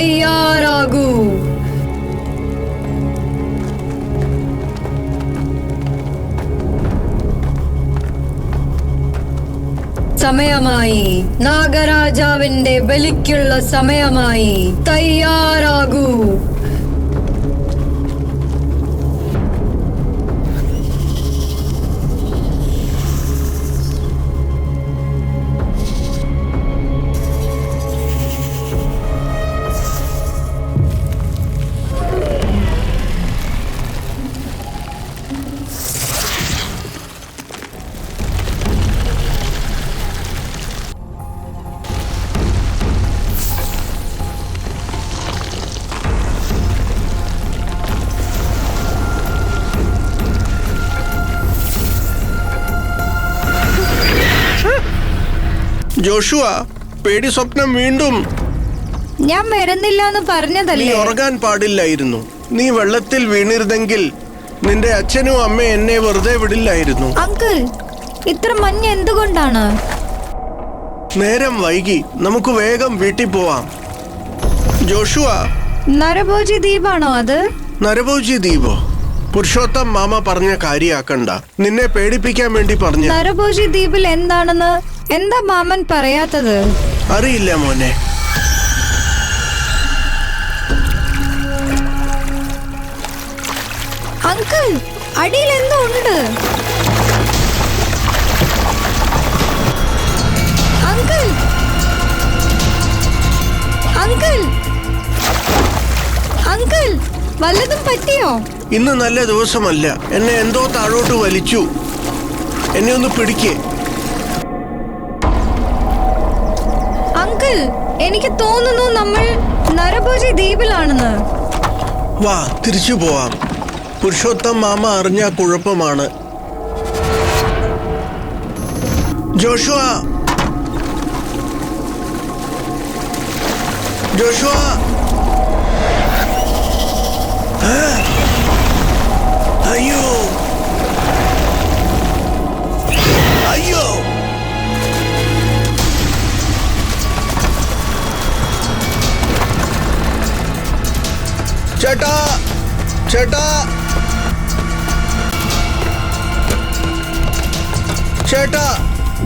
തയ്യാറാകൂ. സമയമായി. നാഗരാജാവിന്റെ ബലിക്കുള്ള സമയമായി. തയ്യാറാകൂ. ജോഷുവ, പേടി സ്വപ്നം വീണ്ടും. ഞാൻ വരുന്നില്ല എന്ന് പറഞ്ഞതല്ലേ. നീ ഉറങ്ങാൻ പാടില്ലായിരുന്നു. നീ വെള്ളത്തിൽ വീണിരുന്നെങ്കിൽ നിന്റെ അച്ഛനും അമ്മയും എന്നെ വെറുതെ വിടില്ലായിരുന്നു. അങ്കിൾ, ഇത്ര മഞ്ഞ് എന്തുകൊണ്ടാണ്? നേരം വൈകി. നമുക്ക് വേഗം വീട്ടിൽ പോവാം. ജോഷുവ, നരഭോജി ദ്വീപാണോ അത്? നരഭോജി ദ്വീപോ? പുരുഷോത്തം മാമ പറഞ്ഞ കാര്യാക്കണ്ട. നിന്നെ പേടിപ്പിക്കാൻ വേണ്ടി പറഞ്ഞു. നരഭോജി ദ്വീപിൽ എന്താണെന്ന് എന്താ മാമൻ പറയാത്തത്? അറിയില്ല മോനെ. അങ്കിൾ, അടിയിൽ എന്തോ ഉണ്ട്. അങ്കിൾ, അങ്കിൾ, അങ്കിൾ, വല്ലതും പറ്റിയോ? ഇന്ന് നല്ല ദിവസമല്ല. എന്നെ എന്തോ താഴോട്ട് വലിച്ചു. എന്നെ ഒന്ന് പിടിക്കേ. അങ്കിൾ, എനിക്ക് തോന്നുന്നു നമ്മൾ നരഭോജി ദ്വീപിലാണെന്ന്. വാ, തിരിച്ചു പോവാം. പുരുഷോത്തം മാമ അറിഞ്ഞ കുഴപ്പമാണ്. ജോഷുവ, ജോഷുവ, അയ്യോ, അയ്യോ. ചേട്ടാ, ചേട്ടാ, ചേട്ടാ,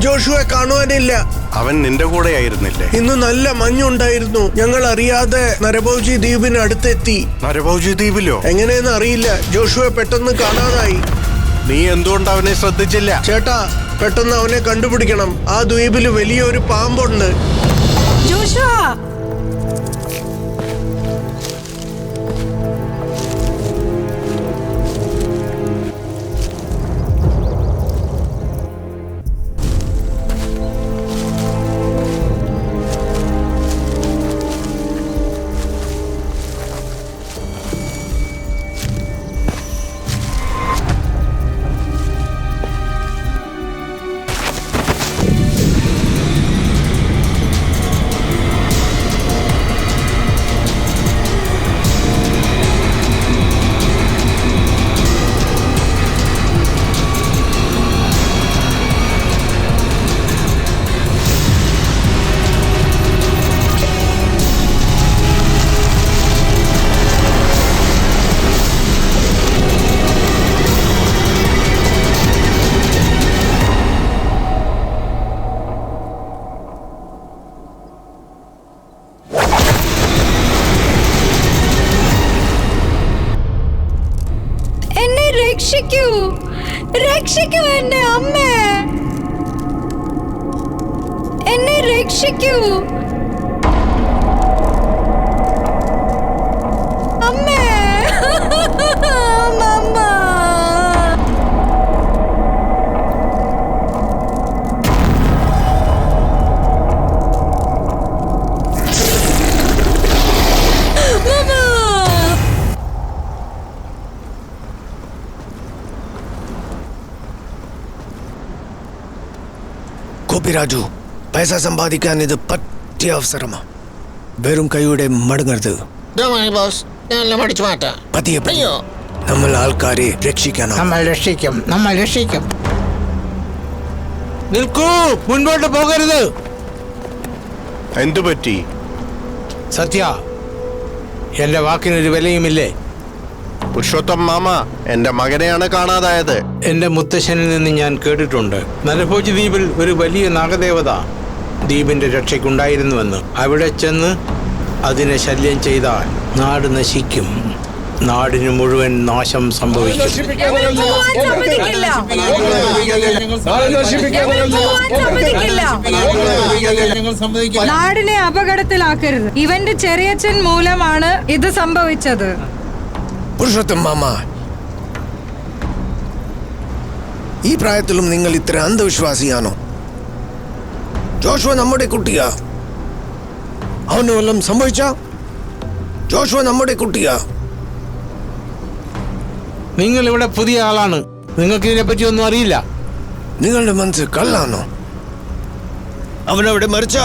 ജോഷുവെ കാണുവാനില്ല. അവൻ നിന്റെ കൂടെ ആയിരുന്നില്ലേ? ഇന്ന് നല്ല മഞ്ഞുണ്ടായിരുന്നു. ഞങ്ങൾ അറിയാതെ നരഭോജി ദ്വീപിന് അടുത്തെത്തി. നരഭോജി ദ്വീപിലോ? എങ്ങനെയെന്ന് അറിയില്ല. ജോഷുവെ പെട്ടെന്ന് കാണാതായി. നീ എന്തുകൊണ്ട് അവനെ ശ്രദ്ധിച്ചില്ല? ചേട്ടാ, പെട്ടെന്ന് അവനെ കണ്ടുപിടിക്കണം. ആ ദ്വീപിൽ വലിയൊരു പാമ്പുണ്ട്. ജോഷുവ, രക്ഷിക്കൂ, രക്ഷിക്കൂ എന്നെ അമ്മേ, എന്നെ രക്ഷിക്കൂ അമ്മേ. അമ്മ, രാജു, പൈസ സമ്പാദിക്കാൻ ഇത് പറ്റിയ അവസരമാണ്. വെറും കൈയുടെ മടങ്ങരുത്. നമ്മൾ ആൾക്കാരെ രക്ഷിക്കണം. നമ്മൾ രക്ഷിക്കും. നിൽക്കൂ, മുൻപോട്ട് പോകരുത്. എന്തു പറ്റി? സത്യ, എന്റെ വാക്കിനൊരു വിലയുമില്ലേ? പുരുഷോത്തം മാമ, എന്റെ മകനെയാണ് കാണാതായത്. എന്റെ മുത്തശ്ശനിൽ നിന്ന് ഞാൻ കേട്ടിട്ടുണ്ട്, നരഭോജി ദ്വീപിൽ ഒരു വലിയ നാഗദേവത ദ്വീപിന്റെ രക്ഷയ്ക്കുണ്ടായിരുന്നുവെന്ന്. അവിടെ ചെന്ന് അതിനെ ശല്യം ചെയ്താൽ നാട് നശിക്കും, നാടിന് മുഴുവൻ നാശം സംഭവിക്കും. നാടിനെ അപകടത്തിലാക്കരുത്. ഇവന്റെ ചെറിയച്ഛൻ മൂലമാണ് ഇത് സംഭവിച്ചത്. പുരുഷോത്തം മാമ, ഈ പ്രായത്തിലും നിങ്ങൾ ഇത്ര അന്ധവിശ്വാസിയാണോ? ജോഷുവ നമ്മുടെ കുട്ടിയാ. അവന് വല്ലതും സംഭവിച്ച? ജോഷുവ നമ്മുടെ കുട്ടിയാ. നിങ്ങൾ ഇവിടെ പുതിയ ആളാണ്, നിങ്ങൾക്ക് ഇതിനെപ്പറ്റി ഒന്നും അറിയില്ല. നിങ്ങളുടെ മനസ്സ് കള്ളാണോ? അവനവിടെ മരിച്ച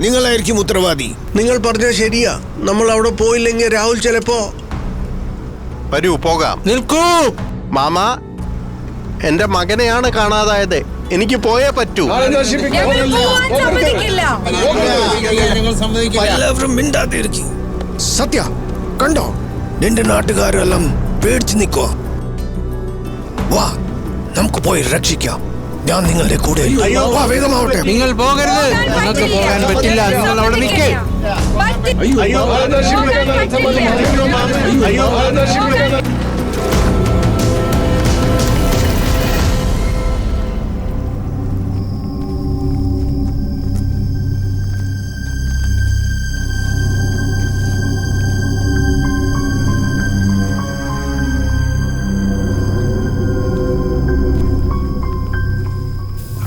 നിങ്ങളായിരിക്കും ഉത്തരവാദി. നിങ്ങൾ പറഞ്ഞ ശരിയാ. നമ്മൾ അവിടെ പോയില്ലെങ്കിൽ രാഹുൽ ചിലപ്പോ... വരൂ പോകാം. നിൽക്കൂ. മാമ, എന്റെ മകനെയാണ് കാണാതായത്. എനിക്ക് പോയേ പറ്റൂ. എല്ലാവരും മിണ്ടാതിരിക്കും. സത്യ കണ്ടോ, നിന്റെ നാട്ടുകാരെല്ലാം പേടിച്ച് നിൽക്കുക. വാ, നമുക്ക് പോയി രക്ഷിക്കാം. ഞാൻ നിങ്ങളുടെ കൂടെ. വാ, വേഗമാവട്ടെ. നിങ്ങൾ പോകരുത്, നിങ്ങൾക്ക് പോകാൻ പറ്റില്ല. നിങ്ങൾ അവിടെ നിൽക്കേ.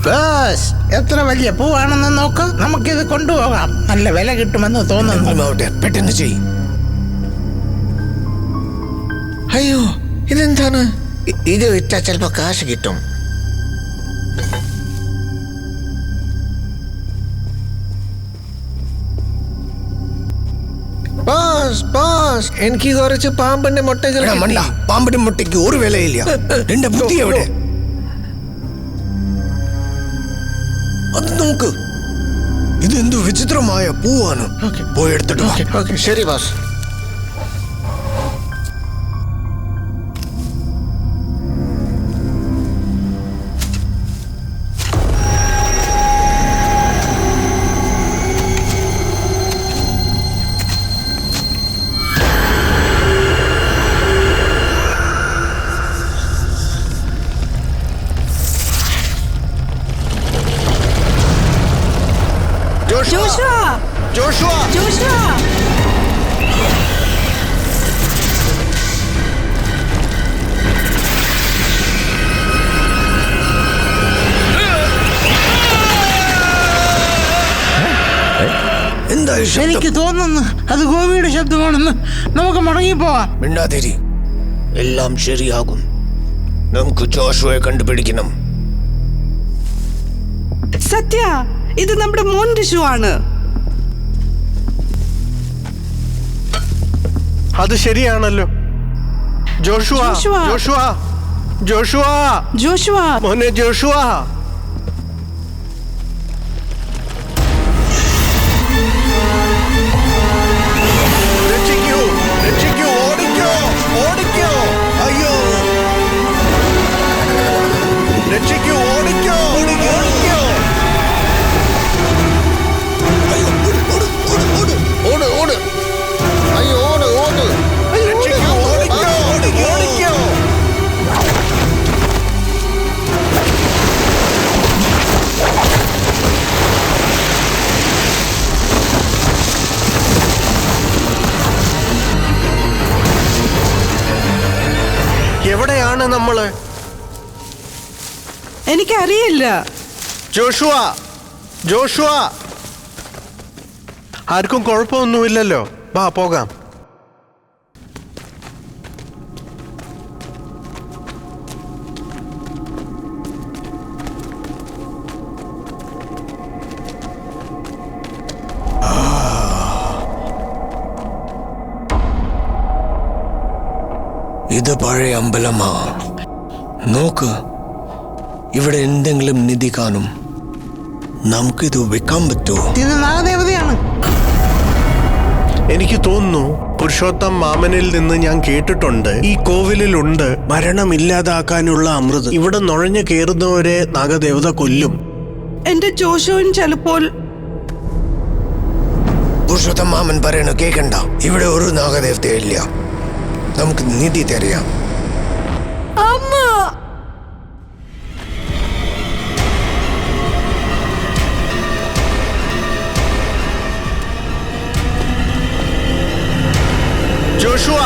ബസ് എത്ര വലിയ പൂവാണെന്ന് നോക്ക്. നമുക്കിത് കൊണ്ടുപോകാം, നല്ല വില കിട്ടുമെന്ന് തോന്നുന്നു. വേഗമാവട്ടെ, പെട്ടെന്ന് ചെയ്. അയ്യോ, ഇതെന്താണ്? ഇത് വിറ്റാ ചിലപ്പോ കാശ് കിട്ടും. എനിക്ക് കുറച്ച് പാമ്പിന്റെ മുട്ടകൾ എടാ മണ്ട, പാമ്പിന്റെ മുട്ടയ്ക്ക് ഒരു വിലയില്ല. നിന്റെ ബുദ്ധി എവിടെ? അത് നോക്ക്, ഇതെന്തു വിചിത്രമായ പൂവാണ്. പോയി എടുത്തിട്ട് വാ. ശരി ബോസ്. എനിക്ക് തോന്നുന്നു അത് ഗോപിയുടെ ശബ്ദമാണെന്ന്. നമുക്ക് മടങ്ങിപ്പോവാം. മിണ്ടാതിരി, എല്ലാം ശരിയാകും. നമുക്ക് ജോഷുവയെ കണ്ടുപിടിക്കണം. സത്യ, ഇത് നമ്മുടെ മോന്റെ ഷൂ ആണ്. അത് ശരിയാണല്ലോ. Joshua, Joshua. Joshua, Joshua, Joshua, മോനെ ജോഷുവ. രക്ഷിക്കൂ, രക്ഷിക്കൂ, ഓടിക്കോ, ഓടിക്കോ. അയ്യോ, രക്ഷിക്കൂ, ഓടിക്കോ, ഓടിക്കോ. അയ്യോ, ഓട് ഓട്. അയ്യോ, ഓട് ഓട്. രക്ഷിക്കൂ, ഓടിക്കോ, ഓടിക്കോ. എവിടെയാണ് നമ്മള്? എനിക്കറിയില്ല. ജോഷുവ, ജോഷുവ, ആർക്കും കുഴപ്പമൊന്നുമില്ലല്ലോ. വാ പോകാം. ഇത് പഴയ അമ്പലമാ. നോക്ക്, ഇവിടെ എന്തെങ്കിലും നിധി കാണും. നമുക്കിത് വെക്കാൻ പറ്റുമോ? ഇത് നാഗദേവതയാണ്. എനിക്ക് തോന്നുന്നു പുരുഷോത്തം മാമനിൽ നിന്ന് ഞാൻ കേട്ടിട്ടുണ്ട്, ഈ കോവിലിലുണ്ട് മരണമില്ലാതാക്കാനുള്ള അമൃത്. ഇവിടെ നുഴഞ്ഞു കയറുന്നവരെ നാഗദേവത കൊല്ലും. എന്റെ ജോഷുവിൻ ചിലപ്പോൾ പുരുഷോത്തം മാമൻ പറയണ കേക്കണ്ട. ഇവിടെ ഒരു നാഗദേവതയില്ല. നമുക്ക് നിധി തരാം. അമ്മ ജോഷുവ,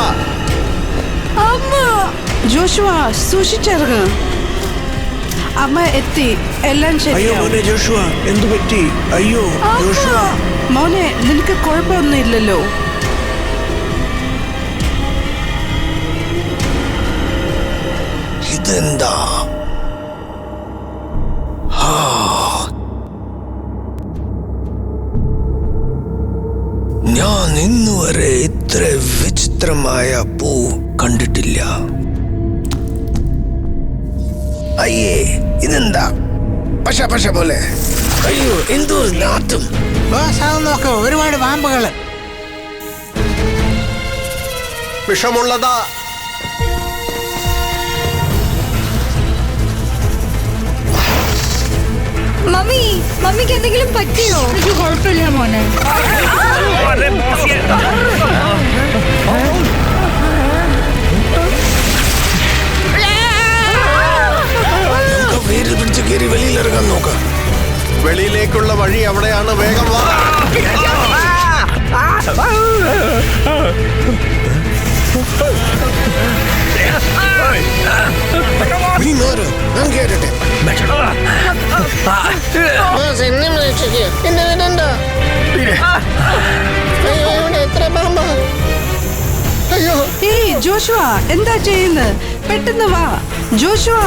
അമ്മ ജോഷുവ സൂക്ഷിച്ചിറങ്ങ്. അമ്മ എത്തി, എല്ലാം അയ്യോ ശരിയാവും. മോനെ ജോഷുവ, എന്തു പറ്റി? അയ്യോ ജോഷുവ. മോനെ, നിനക്ക് കുഴപ്പമൊന്നും ഇല്ലല്ലോ? ഇതെന്താ? ഞാൻ ഇന്നുവരെ ഇത്ര വിചിത്രമായ പൂ കണ്ടിട്ടില്ല. അയ്യേ, ഇതെന്താ? പശ പോലെ. അയ്യോ, എന്തോ നാട്ടും. നോക്ക്, ഒരുപാട് പാമ്പുകള്. വിഷമുള്ളതാ. മമ്മിക്ക് എന്തെങ്കിലും പറ്റിയോ? എനിക്ക് കുഴപ്പമില്ല മോനെ. വേരിൽ പിടിച്ച് കയറി വെളിയിലിറങ്ങാൻ നോക്കാം. വെളിയിലേക്കുള്ള വഴി അവിടെയാണ്, വേഗം വാ. നീ മാറ്, ഞാൻ കേറട്ടെ. ഏയ് ജോഷുവ, എന്താ ചെയ്യുന്നത്? പെട്ടെന്ന് വാ ജോഷുവ,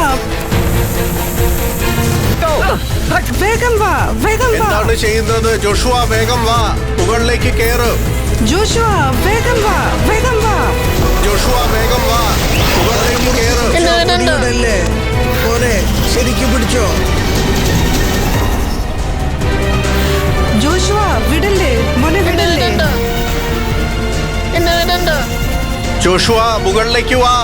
വേഗം വാ, വേഗം വാ. എന്താണ് ചെയ്യുന്നത് ജോഷുവ? വേഗം വാ, മുകളിലേക്ക് കയറ്. ജോഷുവ, വേഗം വാ, വേഗം വാ. ജോഷുവ വേഗം വാ, മുകളിലേക്ക് കയറ്. പിടിയോടല്ലേ മോനെ, ശരിക്കും പിടിച്ചോ? ജോഷുവ, വിടല്ലേ മോനെ, വിടല്ലേ. ജോഷുവ മുകളിലേക്ക് വാ.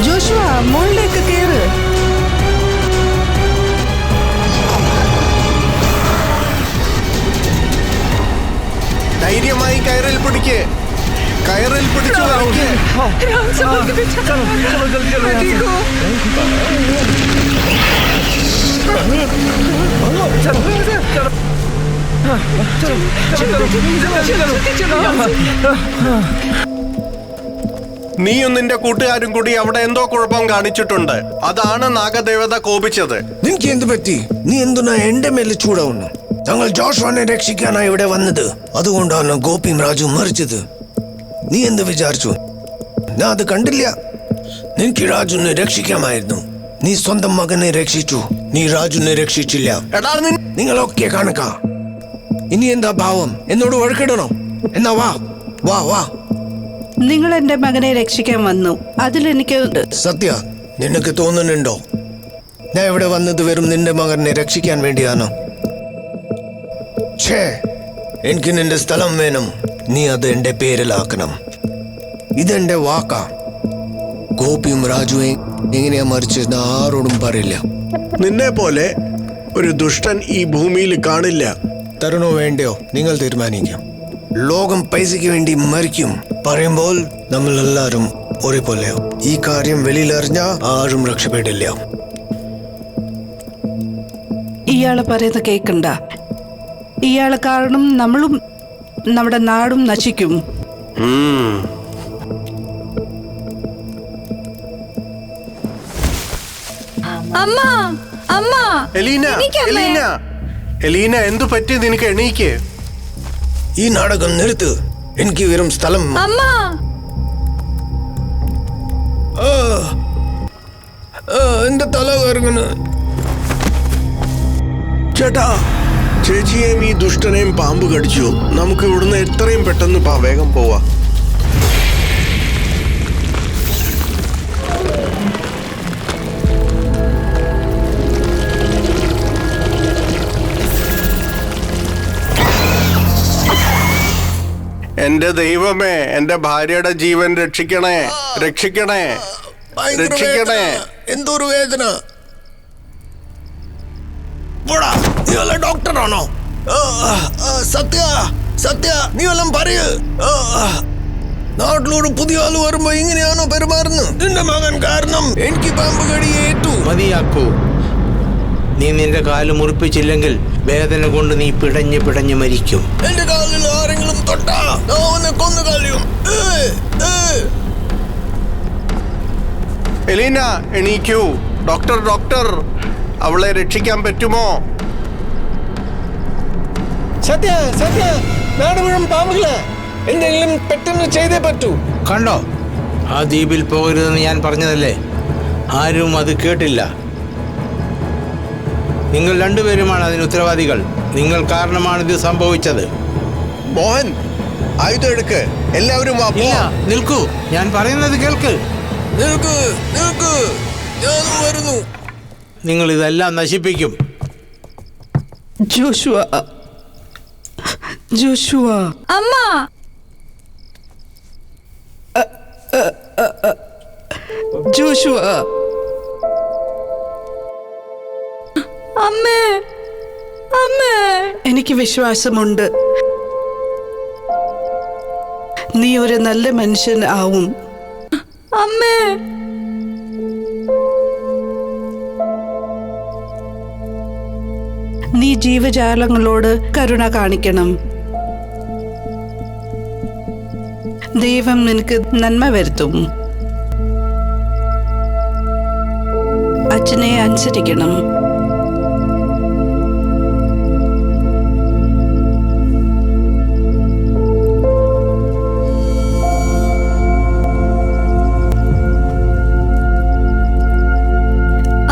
ജോഷുവ, മുകളിലേക്ക് കയറ്. ധൈര്യമായി കയറിൽ പിടിക്ക്, കയറിൽ പിടിച്ചു വലിക്ക്. നീയും നിന്റെ കൂട്ടുകാരും കൂടി അവിടെ എന്തോ കുഴപ്പം കാണിച്ചിട്ടുണ്ട്. അതാണ് നാഗദേവത കോപിച്ചത്. നിനക്ക് എന്ത് പറ്റി? നീ എന്തിനാ എന്റെ മേലെ ചൂടാവുന്നു? ഞങ്ങൾ ജോഷുവിനെ രക്ഷിക്കാനാണ് ഇവിടെ വന്നത്. അതുകൊണ്ടാണ് ഗോപിയും രാജു മരിച്ചത്. നീ എന്ത് വിചാരിച്ചു? ഞാൻ അത് കണ്ടില്ല. നിനക്ക് രാജുവിനെ രക്ഷിക്കാമായിരുന്നു. നീ സ്വന്തം മകനെ രക്ഷിച്ചു, നീ രാജുവിനെ രക്ഷിച്ചില്ല. എടാ നിങ്ങളൊക്കെ കണക്കാ. ഇനി എന്താ ഭാവം? എന്നോട് വഴക്കിടണോ? എന്നാ വാ വാ വാ. നിങ്ങൾ എന്റെ മകനെ രക്ഷിക്കാൻ വന്നു, അതിലെനിക്ക് സത്യ, നിനക്ക് തോന്നുന്നുണ്ടോ ഞാൻ ഇവിടെ വന്നത് വെറും നിന്റെ മകനെ രക്ഷിക്കാൻ വേണ്ടിയാണോ? ഛേ, എനിക്ക് നിന്റെ സ്ഥലം വേണം. നീ അത് എന്റെ പേരിലാക്കണം. ഇതെന്റെ വാക്കാ. ഗോപിയും രാജുവും എങ്ങനെയാ മരിച്ചെന്ന് ആരോടും പറയില്ല. നിന്നെ പോലെ ഒരു ദുഷ്ടൻ ഈ ഭൂമിയിൽ കാണില്ല. തരണോ വേണ്ടയോ നിങ്ങൾ തീരുമാനിക്കാം. ലോകം പൈസയ്ക്ക് വേണ്ടി മരിക്കും പറയുമ്പോൾ നമ്മളെല്ലാരും ഒരേപോലെയോ. ഈ കാര്യം വെളിയിലറിഞ്ഞാ ആരും രക്ഷപ്പെടില്ല. ഇയാള് പറയുന്നത് കേൾക്കണ്ട. ഇയാളെ കാരണം നമ്മളും നമ്മുടെ നാടും നശിക്കും. അമ്മ അമ്മ എലീന, എനിക്കമ്മേ. എലീന, എലീന, എന്തു പറ്റി നിനക്ക്? എണീക്ക്. ഈ നാടകം നിർത്ത്. എനിക്ക് വെറും സ്ഥലം. അമ്മ എന്റെ തല കറങ്ങുന്നു. ചേട്ടാ, ചേച്ചിയെയും ഈ ദുഷ്ടനെയും പാമ്പ് കടിച്ചു. നമുക്ക് ഇവിടുന്ന് എത്രയും പെട്ടെന്ന് വേഗം പോവാ. എന്റെ ദൈവമേ, എന്റെ ഭാര്യയുടെ ജീവൻ രക്ഷിക്കണേ, രക്ഷിക്കണേ, രക്ഷിക്കണേ. എന്തൊരു വേദന. നീ വല്ല ഡോക്ടറാണോ? സത്യ സത്യ, നീ വല്ലം പറയ്. നാട്ടിലൊരു പുതിയ ആള് വരുമ്പോ ഇങ്ങനെയാണോ പെരുമാറുന്നത്? നിന്റെ മകൻ കാരണം എനിക്ക് പാമ്പ് കടിയേറ്റു. മതിയാക്കൂ. നീ നിന്റെ കാല് മുറിപ്പിച്ചില്ലെങ്കിൽ വേദന കൊണ്ട് നീ പിടഞ്ഞ് പിടഞ്ഞ് മരിക്കും. എന്റെ കാലിൽ ആരെങ്കിലും തൊട്ടാ അവനെ കൊന്നു കളയും. എലീന, എണീക്കൂ. ഡോക്ടർ, ഡോക്ടർ, അവളെ രക്ഷിക്കാൻ പറ്റുമോ? സത്യ സത്യ, നാട് മുഴുവൻ പാമ്പുകള്. എന്തെങ്കിലും പെട്ടെന്ന് ചെയ്തേ പറ്റൂ. കണ്ടോ, ആ ദ്വീപിൽ പോകരുതെന്ന് ഞാൻ പറഞ്ഞതല്ലേ? ആരും അത് കേട്ടില്ല. നിങ്ങൾ രണ്ടുപേരുമാണ് അതിന് ഉത്തരവാദികൾ. നിങ്ങൾ കാരണമാണ് ഇത് സംഭവിച്ചത്. മോഹൻ, ആയുധം എടുക്ക്. എല്ലാവരും വാ, ഇല്ല, പോവാം. നിൽക്കൂ, ഞാൻ പറയുന്നത് കേൾക്ക്. നിൽക്ക് നിൽക്ക്, ഞാനും വരുന്നു. നിങ്ങൾ ഇതെല്ലാം നശിപ്പിക്കും. ജോഷുവ, ജോഷുവ, അമ്മ, ജോഷുവ, അമ്മേ, അമ്മേ. എനിക്ക് വിശ്വാസമുണ്ട് നീ ഒരു നല്ല മനുഷ്യൻ ആവും. അമ്മേ, നീ ജീവജാലങ്ങളോട് കരുണ കാണിക്കണം. ദൈവം നിനക്ക് നന്മ വരുത്തും. അച്ഛനെ അനുസരിക്കണം.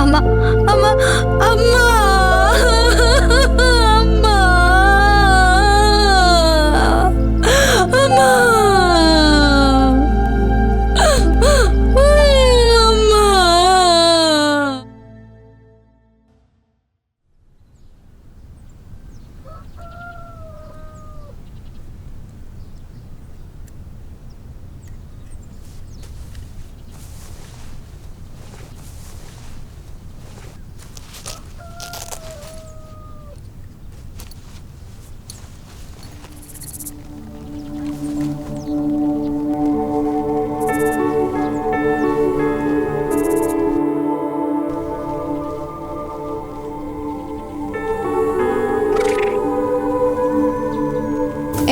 അമ്മ, അമ്മ, അമ്മ, അമ്മ, അമ്മ, അമ്മ.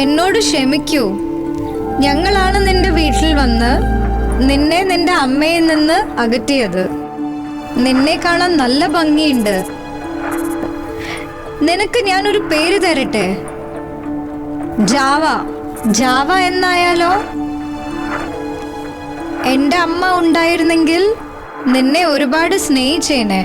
എന്നോട് ക്ഷമിക്കൂ. ഞങ്ങളാണ് നിന്റെ വീട്ടിൽ വന്ന് നിന്നെ നിന്റെ അമ്മയിൽ നിന്ന് അകറ്റിയത്. നിന്നെ കാണാൻ നല്ല ഭംഗിയുണ്ട്. നിനക്ക് ഞാനൊരു പേര് തരട്ടെ? ജാവ. ജാവ എന്നായാലോ? എന്റെ അമ്മ ഉണ്ടായിരുന്നെങ്കിൽ നിന്നെ ഒരുപാട് സ്നേഹിച്ചേനെ.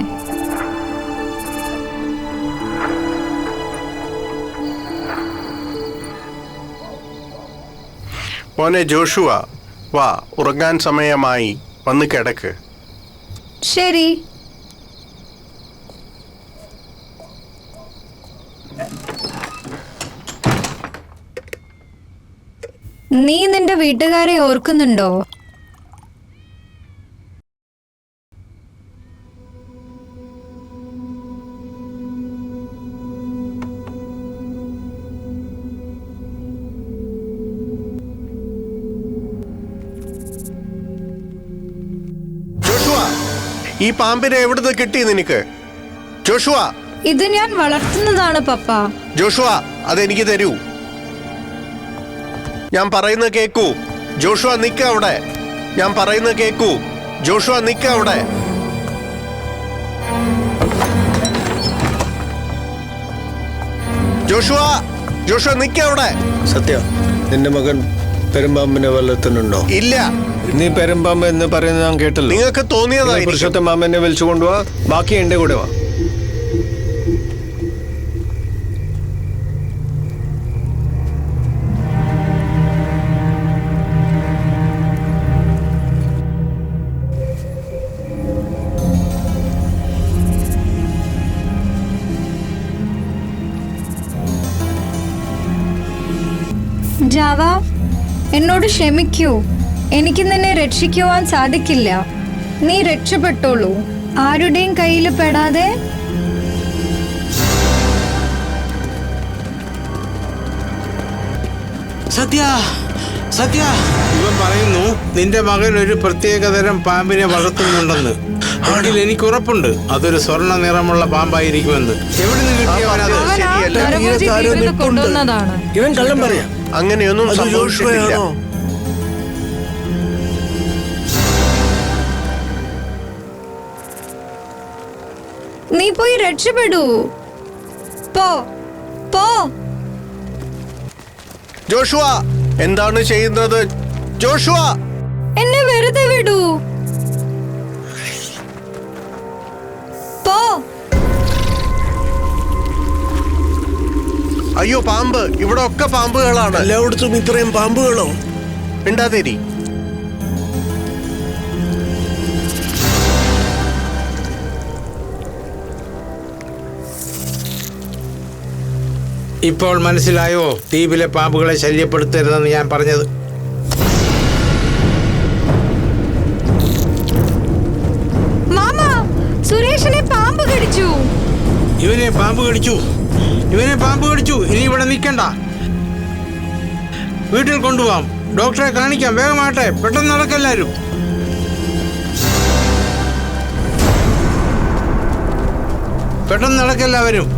മോനെ ജോഷുവ, വാ, ഉറങ്ങാൻ സമയമായി. വന്ന് കിടക്ക്. ശരി. നീ നിന്റെ വീട്ടുകാരെ ഓർക്കുന്നുണ്ടോ? ജോഷുവ, ഈ പാമ്പിനെ എവിടുന്ന് കിട്ടി നിനക്ക്? ജോഷുവ, ഇത് ഞാൻ വളർത്തുന്നതാണ് പപ്പ. ജോഷുവ, അതെനിക്ക് തരൂ. ഞാൻ പറയുന്നത് കേക്കൂ. ജോഷുവ, നിക്ക അവിടെ. ഞാൻ പറയുന്നത് കേക്കൂ. ജോഷുവ, നിക്ക അവിടെ. ജോഷുവ, ജോഷുവ, നിക്ക അവിടെ. സത്യ, നിന്റെ മകൻ പെരുമ്പാമ്പിനെ വല്ലത്തുന്നുണ്ടോ? ഇല്ല. നീ പെരുമ്പാമ്പ് എന്ന് പറയുന്നത് ഞാൻ കേട്ടല്ലോ. നിങ്ങൾക്ക് തോന്നിയതായിരിക്കും. പുരുഷോത്തം മാമനെ വിളിച്ചു കൊണ്ടുപോവാ. ബാക്കി എന്റെ കൂടെ വാ. ജാവ, എന്നോട് ക്ഷമിക്കൂ. എനിക്ക് നിന്നെ രക്ഷിക്കുവാൻ സാധിക്കില്ല. നീ രക്ഷപ്പെട്ടോളൂ, ആരുടെയും കയ്യിൽ പെടാതെ. സത്യ, സത്യ, ഇവൻ പറയുന്നു നിന്റെ മകൻ ഒരു പ്രത്യേകതരം പാമ്പിനെ വളർത്തുന്നുണ്ടെന്ന്. എങ്കിൽ എനിക്ക് ഉറപ്പുണ്ട് അതൊരു സ്വർണ്ണ നിറമുള്ള പാമ്പായിരിക്കുമെന്ന്. എവിടെ നിന്ന് കിട്ടിയവനത്? നരഭോജി ദ്വീപിൽ നിന്ന് കൊണ്ടുവന്നതാണ്. ഇവൻ കള്ളം പറയാം. അങ്ങനെയൊന്നും സംഭവിച്ചിട്ടില്ല. നീ പോയി രക്ഷപ്പെടൂ. പോ പോ. ജോഷുവ, എന്താണ് ചെയ്യുന്നത്? ജോഷുവ, എന്നെ വെറുതെ വിടൂ. പോ. അയ്യോ പാമ്പ്! ഇവിടെ ഒക്കെ പാമ്പുകളാണ്. എല്ലായിടത്തും ഇത്രയും പാമ്പുകളോ? മിണ്ടാതിരി. ഇപ്പോൾ മനസ്സിലായോ ദ്വീപിലെ പാമ്പുകളെ ശല്യപ്പെടുത്തരുതെന്ന് ഞാൻ പറഞ്ഞത്? മാമ, സുരേഷിനെ പാമ്പ് കടിച്ചു. ഇവനെ പാമ്പ് കടിച്ചു, ഇവനെ പാമ്പ് കടിച്ചു. ഇനി ഇവിടെ നിൽക്കണ്ട, വീട്ടിൽ കൊണ്ടുപോകാം, ഡോക്ടറെ കാണിക്കാം. വേഗമാട്ടെ, പെട്ടെന്ന് നടക്കെല്ലാരും. പെട്ടെന്ന് നടക്കെല്ലാവരും.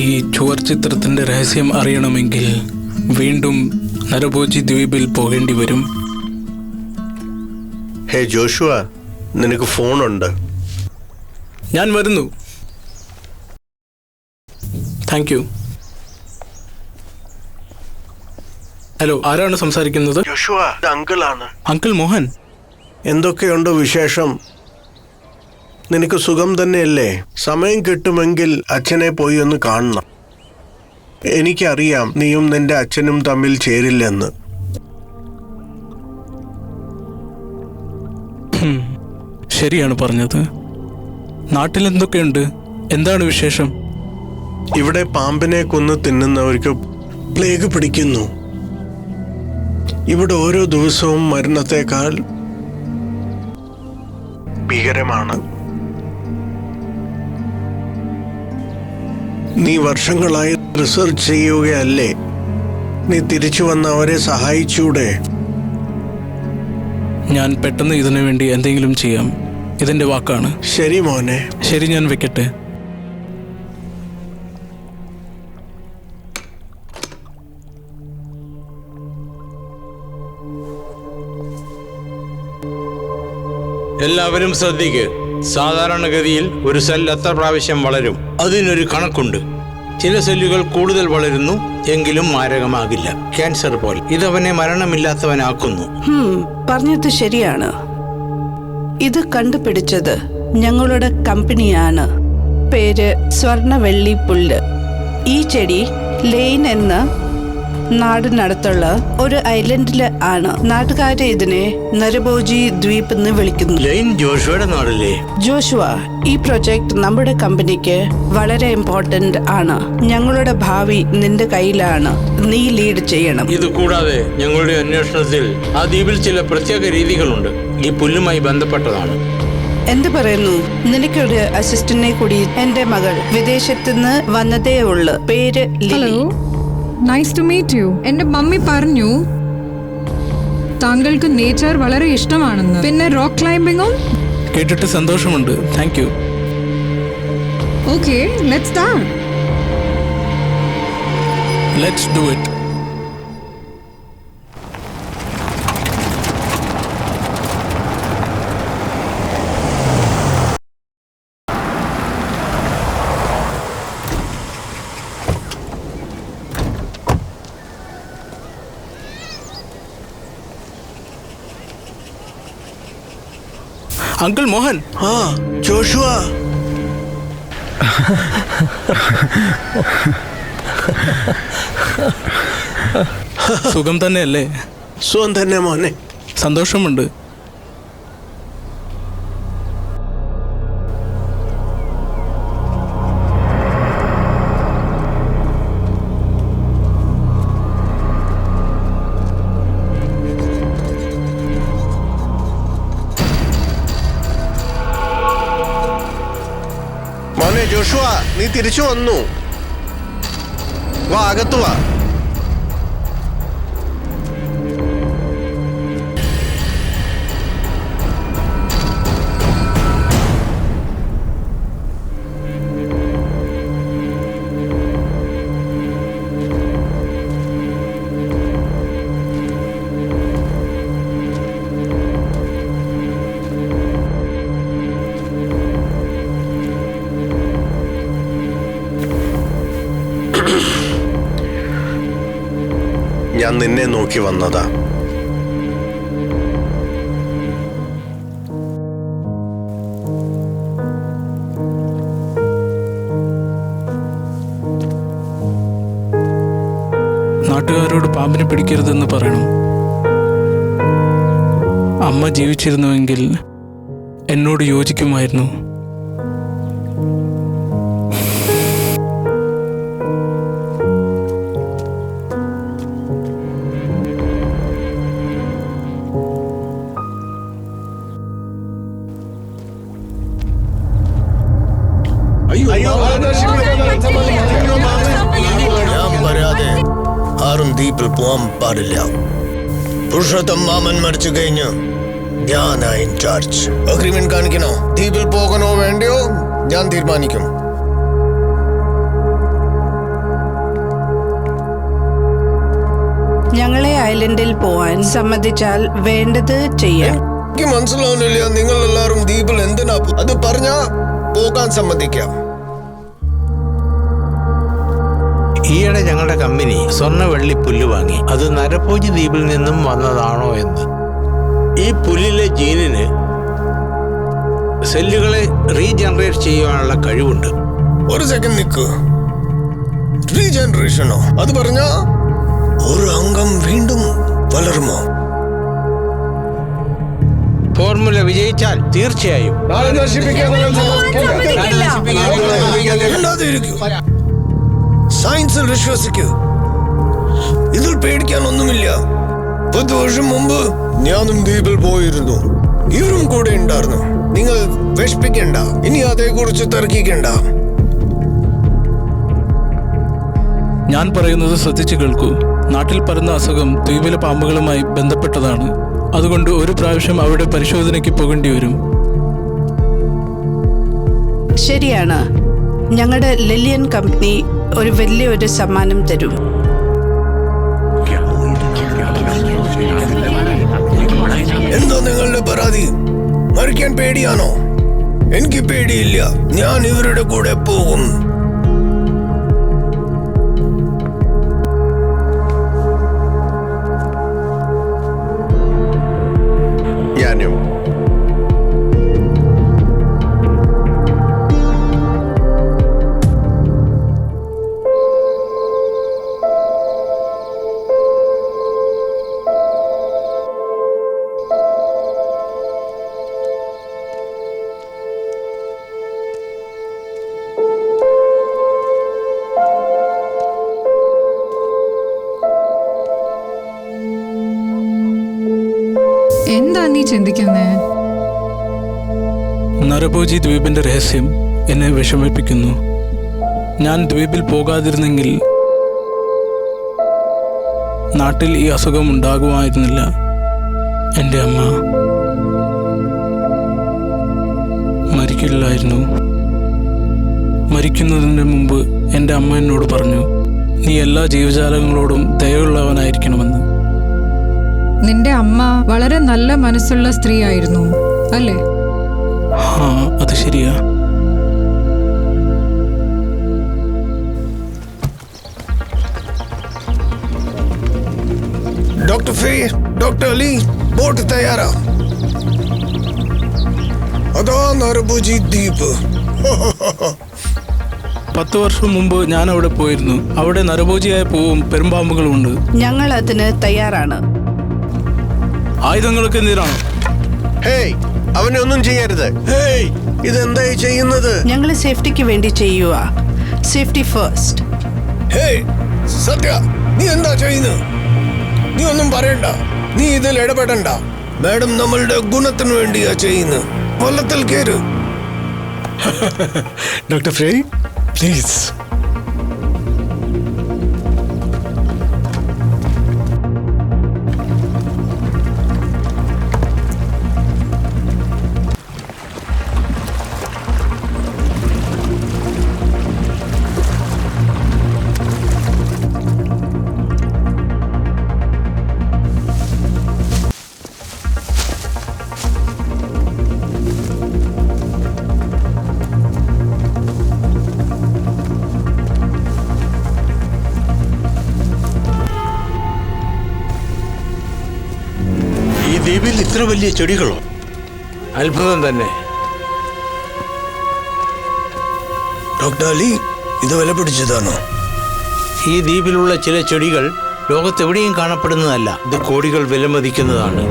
ഈ ചുവർചിത്രത്തിന്റെ രഹസ്യം അറിയണമെങ്കിൽ വീണ്ടും നരഭോജി ദ്വീപിൽ പോകേണ്ടി വരും. ഹേ ജോഷുവ, നിനക്ക് ഫോണുണ്ട്. ഞാൻ വരുന്നു. Thank you. ഹലോ, ആരാണ് സംസാരിക്കുന്നത്? ജോഷുവ, ഇത് അങ്കിളാണ്. അങ്കിൾ മോഹൻ. എന്തൊക്കെയുണ്ട് വിശേഷം? നിനക്ക് സുഖം തന്നെയല്ലേ? സമയം കിട്ടുമെങ്കിൽ അച്ഛനെ പോയി ഒന്ന് കാണണം. എനിക്കറിയാം നീയും നിന്റെ അച്ഛനും തമ്മിൽ ചേരില്ലെന്ന്. ശരിയാണ് പറഞ്ഞത്. നാട്ടിൽ എന്തൊക്കെയുണ്ട്? എന്താണ് വിശേഷം? ഇവിടെ പാമ്പിനെ കൊന്ന് തിന്നുന്നവർക്ക് പ്ലേഗ് പിടിക്കുന്നു. ഇവിടെ ഓരോ ദിവസവും മരണത്തെക്കാൾ ഭീകരമാണ്. നീ വർഷങ്ങളായി റിസർച്ച് ചെയ്യുകയല്ലേ? നീ തിരിച്ചു വന്ന് അവരെ സഹായിച്ചൂടെ? ഞാൻ പെട്ടെന്ന് ഇതിനു വേണ്ടി എന്തെങ്കിലും ചെയ്യാം. ഇതെന്റെ വാക്കാണ്. ശരി മോനെ. ശരി, ഞാൻ വെക്കട്ടെ. എല്ലാവരും ശ്രദ്ധിക്കുക. സാധാരണഗതിയിൽ ഒരു സെൽ എത്ര പ്രാവശ്യം വളരും? അതിനൊരു കണക്കുണ്ട്. ചില സെല്ലുകൾ കൂടുതൽ വളരുന്നു, എങ്കിലും മാരകമാകില്ല. ക്യാൻസർ പോലെ ഇതവനെ മരണമില്ലാത്തവനാക്കുന്നു. പറഞ്ഞത് ശരിയാണ്. ഇത് കണ്ടുപിടിച്ചത് ഞങ്ങളുടെ കമ്പനിയാണ്. പേര് സ്വർണ്ണവെള്ളി പുല്ല്. ഈ ചെടി ലെയ്ൻ എന്ന നാടിനടുത്തുള്ള ഒരു ഐലൻഡില് ആണ്. നാട്ടുകാരെ ഇതിനെ നരഭോജി ദ്വീപ് എന്ന് വിളിക്കുന്നു. ലൈൻ ജോഷുവയുടെ നാടല്ലേ? ജോഷുവ, ഈ പ്രൊജക്ട് നമ്മുടെ കമ്പനിക്ക് വളരെ ഇമ്പോർട്ടന്റ് ആണ്. ഞങ്ങളുടെ ഭാവി നിന്റെ കയ്യിലാണ്. നീ ലീഡ് ചെയ്യണം. ഇത് കൂടാതെ ഞങ്ങളുടെ അന്വേഷണത്തിൽ ആ ദ്വീപിൽ ചില പ്രത്യേക രീതികളുണ്ട്. ഈ പുല്ലുമായി ബന്ധപ്പെട്ടതാണ്. എന്ത് പറയുന്നു? നിനക്കൊരു അസിസ്റ്റന്റിനെ കൂടി. എന്റെ മകൾ വിദേശത്തുനിന്ന് വന്നതേ ഉള്ളു. പേര് hello, nice to meet you. എന്റെ മമ്മി പറഞ്ഞു താങ്കൾക്ക് നേച്ചർ വളരെ ഇഷ്ടമാണെന്ന്. പിന്നെ റോക്ക് ക്ലൈംബിങ്ങും. കേട്ടിട്ട് സന്തോഷമുണ്ട്. Thank you. Okay, let's start. Let's do it. Uncle Mohan. ആ ജോഷുവ, സുഖം തന്നെയല്ലേ? സുഖം തന്നെ മോനെ. സന്തോഷമുണ്ട്. മോനെ ജോഷുവ, നീ തിരിച്ചു വന്നു. വാ, അകത്തു വാ. ഞാൻ നിന്നെ നോക്കി വന്നതാ. നാട്ടുകാരോട് പാമ്പിനെ പിടിക്കരുതെന്ന് പറയണം. അമ്മ ജീവിച്ചിരുന്നുവെങ്കിൽ എന്നോട് യോജിക്കുമായിരുന്നു. ഞാൻ പറയാതെ ആരും ദ്വീപിൽ പോകാൻ പാടില്ല. പുരുഷോത്തം മാമൻ മരിച്ചു കഴിഞ്ഞ് ഞാനാ ഇൻചാർജ്. അഗ്രിമെന്റ് കാണിക്കണോ? ദ്വീപിൽ പോകണോ വേണ്ടയോ ഞാൻ തീരുമാനിക്കും. ഞങ്ങളെ ഐലൻഡിൽ പോവാൻ സമ്മതിച്ചാൽ വേണ്ടത് ചെയ്യാം. എനിക്ക് മനസ്സിലാവുന്നില്ല, നിങ്ങൾ എല്ലാവരും ദ്വീപിൽ എന്തിനാ? അത് പറഞ്ഞാ പോകാൻ സമ്മതിക്കാം. ഈയിടെ ഞങ്ങളുടെ കമ്പനി സ്വർണ്ണ വെള്ളി പുല്ല് വാങ്ങി. അത് നരഭോജി ദ്വീപിൽ നിന്നും വന്നതാണോ എന്ന്. ഈ പുല്ലിലെ ജീനിന് സെല്ലുകളെ റീജനറേറ്റ് ചെയ്യാനുള്ള കഴിവുണ്ട്. ഒരു സെക്കൻഡ് നിൽക്കൂ. റീജനറേഷനോ? അത് പറഞ്ഞാ ഒരു അംഗം വീണ്ടും വളരുമോ? ഫോർമുല വിജയിച്ചാൽ തീർച്ചയായും. സയൻസിൽ വിശ്വസിക്കൂ. ഇതിൽ പേടിക്കാനൊന്നുമില്ല. 10 വർഷം മുമ്പ് ഞാനും ദ്വീപിൽ പോയിരുന്നു. ഇവരും കൂടെ ഉണ്ടായിരുന്നു. നിങ്ങൾ വിഷമിക്കണ്ട, ഇനി അതേക്കുറിച്ച് തർക്കിക്കണ്ട. ഞാൻ പറയുന്നത് ശ്രദ്ധിച്ചു കേൾക്കൂ. നാട്ടിൽ പരന്ന അസുഖം ദ്വീപിലെ പാമ്പുകളുമായി ബന്ധപ്പെട്ടതാണ്. അതുകൊണ്ട് ഒരു പ്രാവശ്യം അവിടെ പരിശോധനയ്ക്ക് പോകേണ്ടി വരും. ശരിയാണ്. ഞങ്ങളുടെ ലില്ലിയൻ കമ്പനി ഒരു വലിയൊരു സമ്മാനം തരും. എന്താ നിങ്ങളുടെ പരാതി? മരിക്കാൻ പേടിയാണോ? എനിക്ക് പേടിയില്ല. ഞാൻ ഇവരുടെ കൂടെ പോകും. ഞാനും. എന്താ നീ ചിന്തിക്കുന്നേ? നരഭോജി ദ്വീപിന്റെ രഹസ്യം എന്നെ വിഷമിപ്പിക്കുന്നു. ഞാൻ ദ്വീപിൽ പോകാതിരുന്നെങ്കിൽ നാട്ടിൽ ഈ അസുഖം ഉണ്ടാകുമായിരുന്നില്ല. എൻ്റെ അമ്മ മരിക്കില്ലായിരുന്നു. മരിക്കുന്നതിന് മുമ്പ് എൻ്റെ അമ്മ എന്നോട് പറഞ്ഞു, നീ എല്ലാ ജീവജാലങ്ങളോടും ദയയുള്ളവനായിരിക്കണമെന്ന്. നിന്റെ അമ്മ വളരെ നല്ല മനസ്സുള്ള സ്ത്രീ ആയിരുന്നു അല്ലേ? ആ, അത് ശരിയാ. ഡോക്ടർ ഫേ, ഡോക്ടർ അലി, ബോട്ട് തയ്യാറാ. അതാ നരഭോജി ദ്വീപ്. 10 വർഷം മുമ്പ് ഞാൻ അവിടെ പോയിരുന്നു. അവിടെ നരഭോജിയായ പൂവും പെരുമ്പാമ്പുകളും ഉണ്ട്. ഞങ്ങൾ അതിന് തയ്യാറാണ്. ആയുധങ്ങളൊക്കെ എന്തിനാണ്? ഹേയ്, അവനെ ഒന്നും ചെയ്യരുത്. ഹേയ്, ഇതെന്തായി ചെയ്യുന്നത്? ഞങ്ങൾ സേഫ്റ്റിക്ക് വേണ്ടി ചെയ്യുക. Safety first. ഹേയ് സത്യ, നീ എന്താ ചെയ്യുന്നത്? നീ ഒന്നും പറയണ്ട, നീ ഇതിൽ ഇടപെടണ്ട. മാഡം നമ്മളുടെ ഗുണത്തിന് വേണ്ടിയാ ചെയ്യുന്നത്. വള്ളത്തിൽ കയറ്. Doctor Frey, please. ദ്വീപിൽ ഇത്ര വലിയ ചെടികളോ? അത്ഭുതം തന്നെ. ഡോക്ടർ അലി, ഇത് വില പിടിച്ചതാണോ? ഈ ദ്വീപിലുള്ള ചില ചെടികൾ ലോകത്തെവിടെയും കാണപ്പെടുന്നതല്ല. ഇത് കോടികൾ വിലമതിക്കുന്നതാണ്.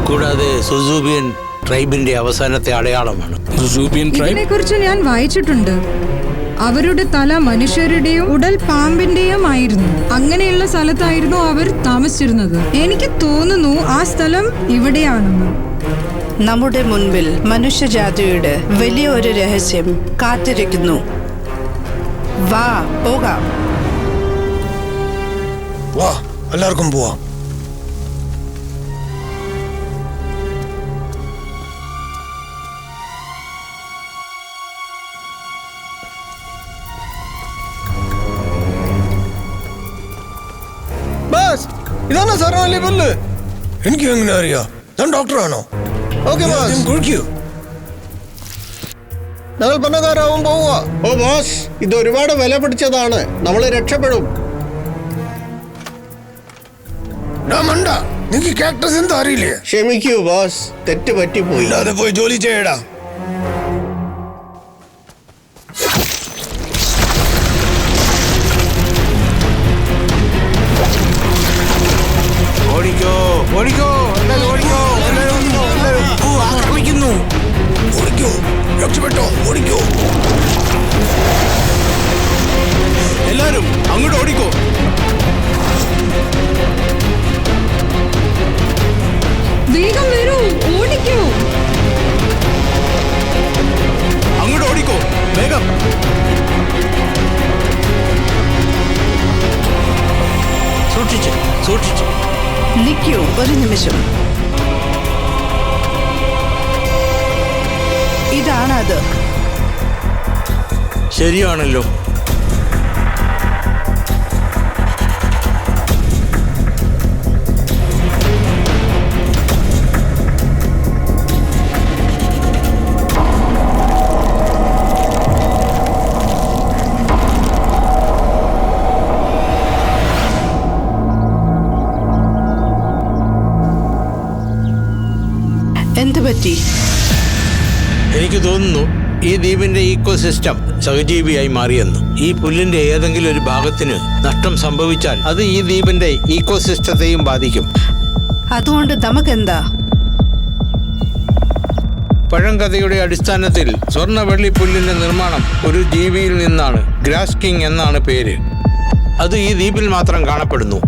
കൂടാതെ സുസൂബിയൻ ട്രൈബിന്റെ അവസാനത്തെ അടയാളമാണ്. സുസൂബിയൻ ട്രൈബ്? ഇതിനെക്കുറിച്ച് ഞാൻ വായിച്ചിട്ടുണ്ട്. അവരുടെ തല മനുഷ്യരുടെയും ഉടൽ പാമ്പിന്റെയും ആയിരുന്നു. അങ്ങനെയുള്ള സ്ഥലത്തായിരുന്നു അവർ താമസിച്ചിരുന്നത്. എനിക്ക് തോന്നുന്നു ആ സ്ഥലം ഇവിടെയാണെന്ന്. നമ്മുടെ മുൻപിൽ മനുഷ്യജാതിയുടെ വലിയ ഒരു രഹസ്യം കാത്തിരിക്കുന്നു. വാ, പോകാം. വാ, എല്ലാവർക്കും പോവാം. ഇതാണ് സാർ അല്ലേ പുല്ല്? എനിക്ക് എങ്ങനെ അറിയാം? ഞാൻ ഡോക്ടറാണോ? Okay boss, കുഴിക്കൂ. ഞങ്ങൾ പണക്കാരാവും പോവുക. ഓ ബോസ്, ഇത് ഒരുപാട് വില പിടിച്ചതാണ്. നമ്മൾ രക്ഷപ്പെടും. മണ്ട, നിനക്ക് കാക്ടസ് എന്താ അറിയില്ലേ? ക്ഷമിക്കൂ ബോസ്, തെറ്റ് പറ്റിപ്പോയി. ഇല്ലാതെ പോയി ജോലി ചെയ്യടാ. ഓടിക്കോ, ഓടിക്കോ, എല്ലാവരും ഓടിക്കോ, എല്ലാവരും ഓടിക്കോ, എല്ലാവരും. ആക്രമിക്കുന്നു. ഓടിക്കോ, രക്ഷപ്പെട്ടോ, ഓടിക്കോ. എല്ലാരും അങ്ങോട്ട് ഓടിക്കോ. വേഗം വരൂ, ഓടിക്കൂ. അങ്ങോട്ട് ഓടിക്കോ, വേഗം. സൂക്ഷിച്ച്, സൂക്ഷിച്ച്. നിൽക്കൂ ഒരു നിമിഷം. ഇതാണത്. ശരിയാണല്ലോ. എന്ത് പറ്റി? എനിക്ക് തോന്നുന്നു ഈ ദ്വീപിന്റെ ഈക്കോസിസ്റ്റം സഹജീവിയായി മാറിയെന്ന്. ഈ പുല്ലിന്റെ ഏതെങ്കിലും ഒരു ഭാഗത്തിന് നഷ്ടം സംഭവിച്ചാൽ അത് ഈ ദ്വീപിന്റെ ഈക്കോസിസ്റ്റത്തെയും ബാധിക്കും. അതുകൊണ്ട് നമുക്കെന്താ? പഴങ്കഥയുടെ അടിസ്ഥാനത്തിൽ സ്വർണ്ണ വെള്ളിപ്പുല്ലിന്റെ നിർമ്മാണം ഒരു ജീവിയിൽ നിന്നാണ്. ഗ്രാസ് കിങ് എന്നാണ് പേര്. അത് ഈ ദ്വീപിൽ മാത്രം കാണപ്പെടുന്നു.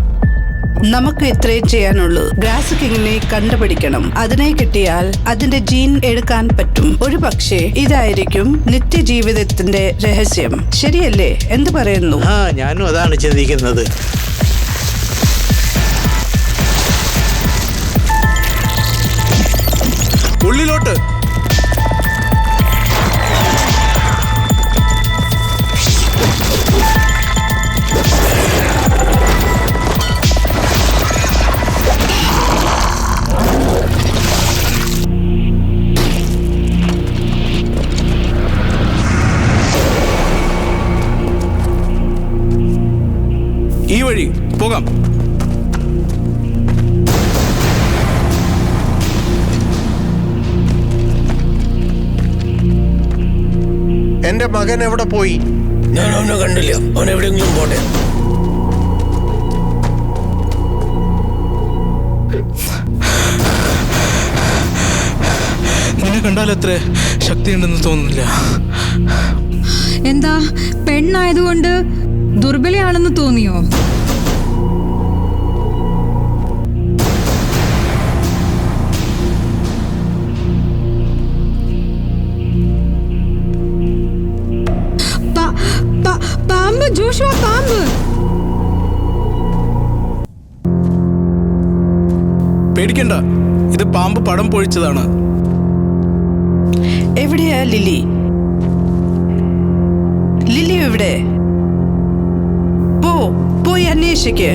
നമുക്ക് ഇത്രയും ചെയ്യാനുള്ളൂ. ഗ്രാസ് കിങ്ങിനെ കണ്ടുപിടിക്കണം. അതിനെ കിട്ടിയാൽ അതിന്റെ ജീൻ എടുക്കാൻ പറ്റും. ഒരു പക്ഷേ ഇതായിരിക്കും നിത്യജീവിതത്തിന്റെ രഹസ്യം. ശരിയല്ലേ? എന്ത് പറയുന്നു? ഞാനും അതാണ് ചിന്തിക്കുന്നത്. ഉള്ളിലോട്ട്. വഴി പോകാം. എന്റെ മകൻ എവിടെ പോയി? ഞാൻ അവനെ കണ്ടില്ല. അവൻ എവിടെയെങ്കിലും പോട്ടെ. നിന്നെ കണ്ടാൽ അത്ര ശക്തിയുണ്ടെന്ന് തോന്നുന്നില്ല. എന്താ പെണ്ണായതുകൊണ്ട് ദുർബലയാണെന്ന് തോന്നിയോ? പാമ്പ് ജോഷുവ, പാമ്പ്! പേടിക്കണ്ട, ഇത് പാമ്പ് പടം പൊഴിച്ചതാണ്. എവിടെയാ ലിലി? ലിലി എവിടെ? പോയി അന്വേഷിക്ക്.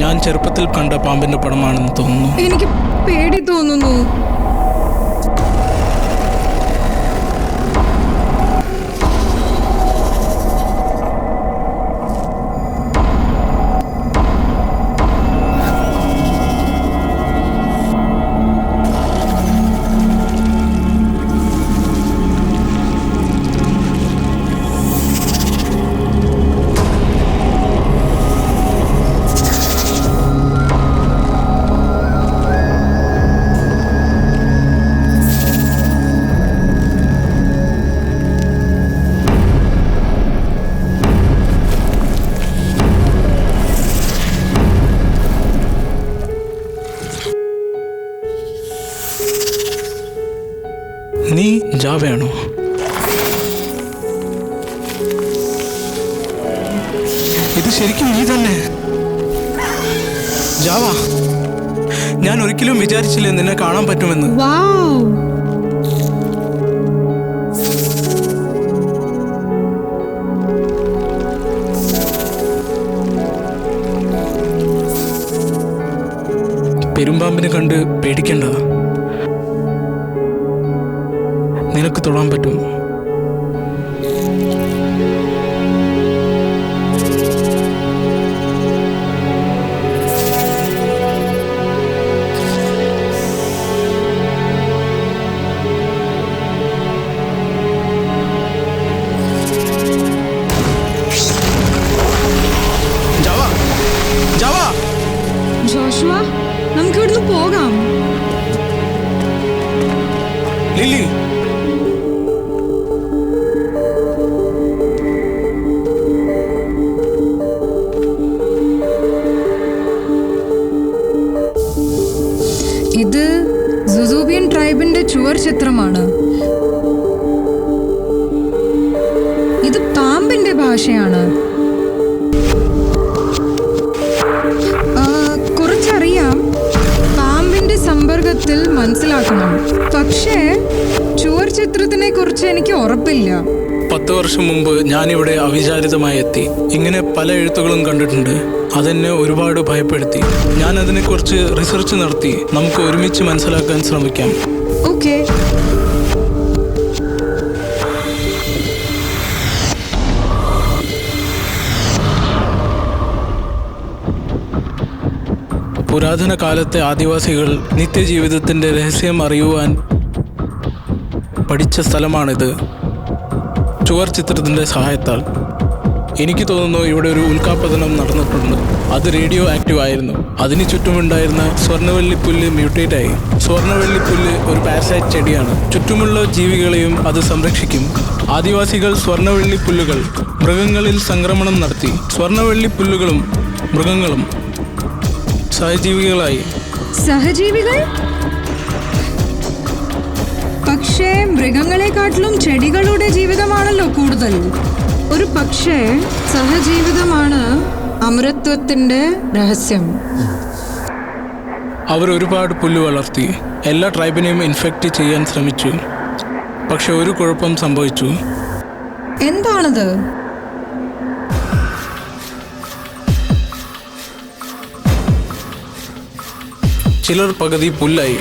ഞാൻ ചെറുപ്പത്തിൽ കണ്ട പാമ്പിന്റെ പടമാണെന്ന് തോന്നുന്നു. എനിക്ക് പേടി തോന്നുന്നു. നീ ജാവയാണോ? ഇത് ശരിക്കും നീ തന്നെ? ജാവ, ഞാൻ ഒരിക്കലും വിചാരിച്ചില്ല നിന്നെ കാണാൻ പറ്റുമെന്ന്. വാവ്! പെരുമ്പാമ്പിനെ കണ്ട് പേടിക്കണ്ട, നിനക്ക് തൊടാൻ പറ്റും. ജോഷുവ, നമുക്ക് ഇവിടുന്ന് പോകാം. ലില്ലി, ഇത് സുസൂബിയൻ ട്രൈബിന്റെ ചുവർ ചിത്രമാണ്. ഇത് പാമ്പിന്റെ ഭാഷയാണ്. കുറച്ചറിയാം, പാമ്പിന്റെ സമ്പർക്കത്തിൽ മനസ്സിലാക്കണം. പക്ഷേ ചുവർ ചിത്രത്തിനെ കുറിച്ച് എനിക്ക് ഉറപ്പില്ല. 10 വർഷം മുമ്പ് ഞാനിവിടെ അവിചാരിതമായി എത്തി. ഇങ്ങനെ പല എഴുത്തുകളും കണ്ടിട്ടുണ്ട്. അതെന്നെ ഒരുപാട് ഭയപ്പെടുത്തി. ഞാൻ അതിനെക്കുറിച്ച് റിസർച്ച് നടത്തി. നമുക്ക് ഒരുമിച്ച് മനസ്സിലാക്കാൻ ശ്രമിക്കാം. ഓക്കെ. പുരാതന കാലത്തെ ആദിവാസികൾ നിത്യജീവിതത്തിന്റെ രഹസ്യം അറിയുവാൻ പഠിച്ച സ്ഥലമാണിത്, ചുവർ ചിത്രത്തിന്റെ സഹായത്താൽ. എനിക്ക് തോന്നുന്നു ഇവിടെ ഒരു ഉൽക്കാപതനം നടന്നിട്ടുണ്ട്. അത് റേഡിയോ ആക്റ്റീവ് ആയിരുന്നു. അതിന് ചുറ്റുമുണ്ടായിരുന്ന സ്വർണ്ണവല്ലിപ്പുല്ല് മ്യൂട്ടേറ്റ് ആയി. സ്വർണ്ണവല്ലിപ്പുല്ല് ഒരു പാരസൈറ്റ് ചെടിയാണ്. ചുറ്റുമുള്ള ജീവികളെയും അത് സംരക്ഷിക്കും. ആദിവാസികൾ സ്വർണ്ണവല്ലിപ്പുല്ലുകൾ മൃഗങ്ങളിൽ സംക്രമണം നടത്തി. സ്വർണ്ണവല്ലിപ്പുല്ലുകളും മൃഗങ്ങളും സഹജീവികളായി. സഹജീവികൾ? പക്ഷേ മൃഗങ്ങളെക്കാട്ടിലും ചെടികളുടെ ജീവിതമാണല്ലോ കൂടുതൽ. ഒരു പക്ഷേ സഹജീവിതമാണ് അമരത്വത്തിന്റെ രഹസ്യം. അവർ ഒരുപാട് പുല്ല് വളർത്തി. എല്ലാ ട്രൈബിനെയും ഇൻഫെക്റ്റ് ചെയ്യാൻ ശ്രമിച്ചു. പക്ഷെ ഒരു കുഴപ്പം സംഭവിച്ചു. എന്താണത്? ചിലർ പകുതി പുല്ലായി,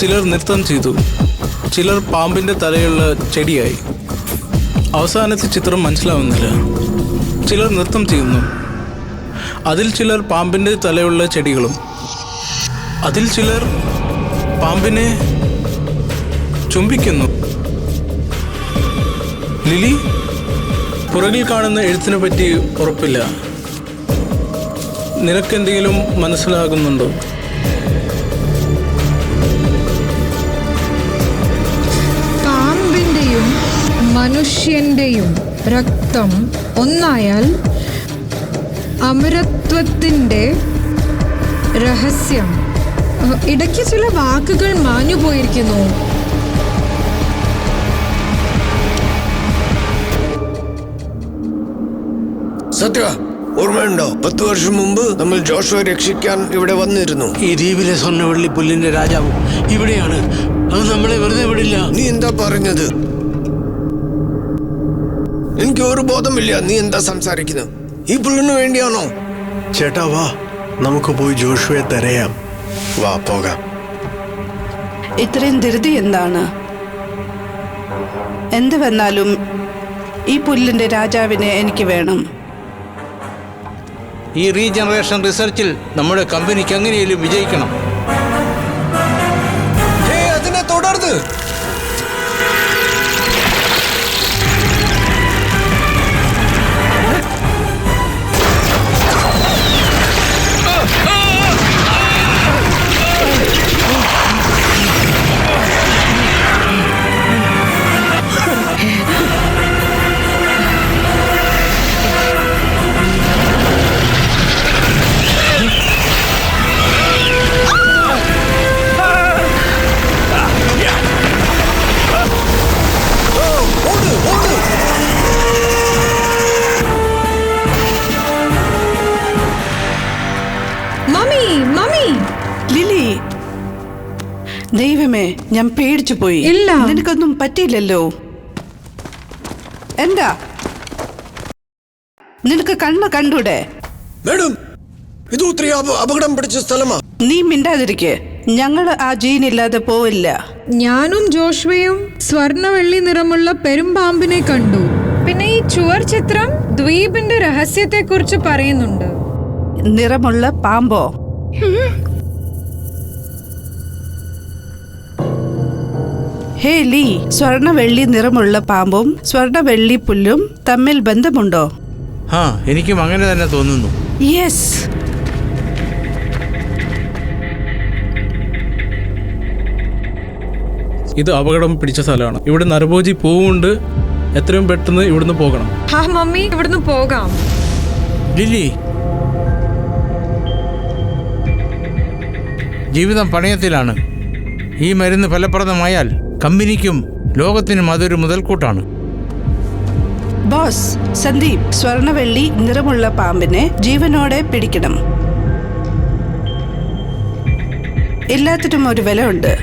ചിലർ നൃത്തം ചെയ്തു, ചിലർ പാമ്പിൻ്റെ തലയുള്ള ചെടിയായി. അവസാനത്തെ ചിത്രം മനസ്സിലാവുന്നില്ല. ചിലർ നൃത്തം ചെയ്യുന്നു, അതിൽ ചിലർ പാമ്പിൻ്റെ തലയുള്ള ചെടികളും, അതിൽ ചിലർ പാമ്പിനെ ചുംബിക്കുന്നു. ലിലി, പുറകിൽ കാണുന്ന എഴുത്തിനെ പറ്റി ഉറപ്പില്ല. നിനക്കെന്തെങ്കിലും മനസ്സിലാകുന്നുണ്ടോ? പാമ്പിന്റെയും മനുഷ്യന്റെയും രക്തം ഒന്നായാൽ അമരത്വത്തിന്റെ രഹസ്യം. ഇടയ്ക്ക് ചില വാക്കുകൾ മാഞ്ഞു പോയിരിക്കുന്നു. സത്യ, ഓർമ്മയുണ്ടോ? 10 വർഷം മുമ്പ് നമ്മൾ ജോഷുവയെ രക്ഷിക്കാൻ ഇവിടെ വന്നിരുന്നു. ഈ ദ്വീപിലെ സ്വർണ്ണവള്ളിപ്പുല്ലിന്റെ രാജാവ് ഇവിടെയാണ്. അത് നമ്മളെ വെറുതെ വിടില്ല. നീ എന്താ പറഞ്ഞത്? എനിക്ക് ഒരു ബോധമില്ല. നീ എന്താ സംസാരിക്കുന്നത്? ഈ പുല്ലിന് വേണ്ടിയാണോ? ചേട്ടാ വാ, നമുക്ക് പോയി ജോഷുവയെ തിരയാം. വാ പോകാം. ഇത്രയും ധൃതി എന്താണ്? എന്ത് വന്നാലും ഈ പുല്ലിന്റെ രാജാവിനെ എനിക്ക് വേണം. ഈ റീജനറേഷൻ റിസർച്ചിൽ നമ്മുടെ കമ്പനിക്ക് എങ്ങനെയും വിജയിക്കണം. അതിനെ തുടർന്ന് ലിലി, ദൈവമേ, ഞാൻ പേടിച്ചു പോയി. ഇല്ല, നിനക്കൊന്നും പറ്റിയില്ലല്ലോ. എന്താ നിനക്ക് കണ്ണ് കണ്ടൂടെ? മേഡം, ഇത് ഒത്തിരി അപകടം പിടിച്ച സ്ഥലമാ. നീ മിണ്ടാതിരിക്കെ. ഞങ്ങൾ ആ ജീൻ ഇല്ലാതെ പോവില്ല. ഞാനും ജോഷുവയും സ്വർണ്ണവെള്ളി നിറമുള്ള പെരുമ്പാമ്പിനെ കണ്ടു. പിന്നെ ഈ ചുവർ ചിത്രം ദ്വീപിന്റെ രഹസ്യത്തെ കുറിച്ച് പറയുന്നുണ്ട്. നിറമുള്ള പാമ്പോ? ഹേ ലീ, സ്വർണ്ണവെള്ളി നിറമുള്ള പാമ്പും സ്വർണ്ണവെള്ളി പുല്ലും തമ്മിൽ ബന്ധമുണ്ടോ? എനിക്കും അങ്ങനെ തന്നെ തോന്നുന്നു. യെസ്. ഇത് അപകടം പിടിച്ച സ്ഥലമാണ്. ഇവിടെ നരഭോജി പൂവുണ്ട്. എത്രയും പെട്ടെന്ന് ഇവിടുന്ന് പോകണം. മമ്മി, ഇവിടുന്ന് പോകാം. ലില്ലി, ജീവിതം പണയത്തിലാണ്. ഈ മരുന്ന് ഫലപ്രദമായാൽ കമ്പനിക്കും ലോകത്തിനും അതൊരു മുതൽക്കൂട്ടാണ്. ബോസ് സന്ദീപ്, സ്വർണ്ണവെള്ളി നിറമുള്ള പാമ്പിനെ ജീവനോടെ പിടിക്കണം. എല്ലാത്തിനും ഒരു വില ഉണ്ട്.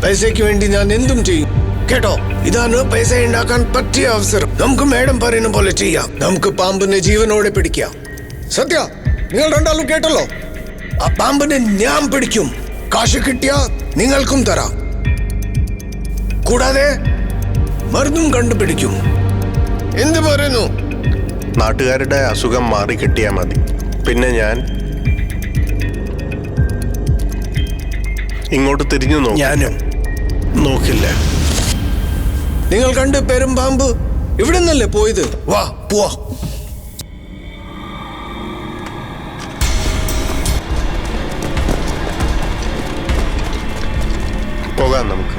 പൈസയ്ക്ക് വേണ്ടി ഞാൻ എന്തും ചെയ്യും, കേട്ടോ? ഇതാണ് പൈസ ഉണ്ടാക്കാൻ പറ്റിയ അവസരം. നമുക്ക് മേഡം പറയുന്ന പോലെ ചെയ്യാം. നമുക്ക് പാമ്പിനെ ജീവനോടെ പിടിക്കാം. സത്യ, നിങ്ങൾ രണ്ടാളും കേട്ടല്ലോ. ആ പാമ്പിനെ ഞാൻ പിടിക്കും. കാശ് കിട്ടിയാ നിങ്ങൾക്കും തരാം. കൂടാതെ മരുന്നും കണ്ടുപിടിക്കും. എന്ത് പറയുന്നു? നാട്ടുകാരുടെ അസുഖം മാറി കിട്ടിയാ മതി. പിന്നെ ഞാൻ ഇങ്ങോട്ട് തിരിഞ്ഞു നോക്കില്ല. നിങ്ങൾ കണ്ട് പെരുമ്പാമ്പ് ഇവിടെ നിന്നല്ലേ പോയത്? വാ പോവാ. പോകാം നമുക്ക്.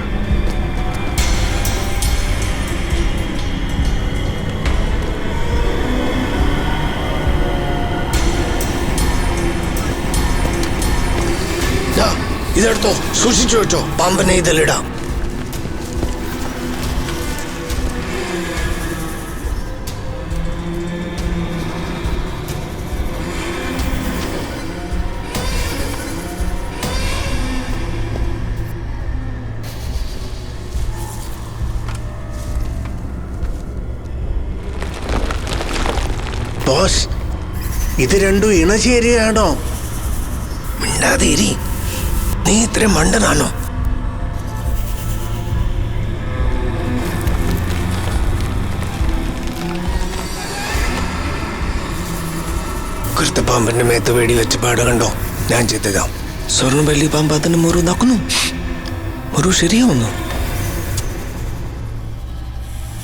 ഇതെടുത്തോ, സൂക്ഷിച്ചു വെച്ചോ. പാമ്പിനെ ഇതിലിടാം. ബോസ്, ഇത് രണ്ടും ഇണചേരുകയാണോ? മിണ്ടാതെ ഇരി. നീ ഇത്ര മണ്ടനാണോ? കറുത്തപ്പാമ്പിന്റെ മേത്ത് വെടി വെച്ച് പാട കണ്ടോ? ഞാൻ ചെയ്തതാ. സ്വർണ്ണവല്ലി പാമ്പ് അതിന് മുറു നോക്കുന്നു. മുറു ശരിയാവുന്നു.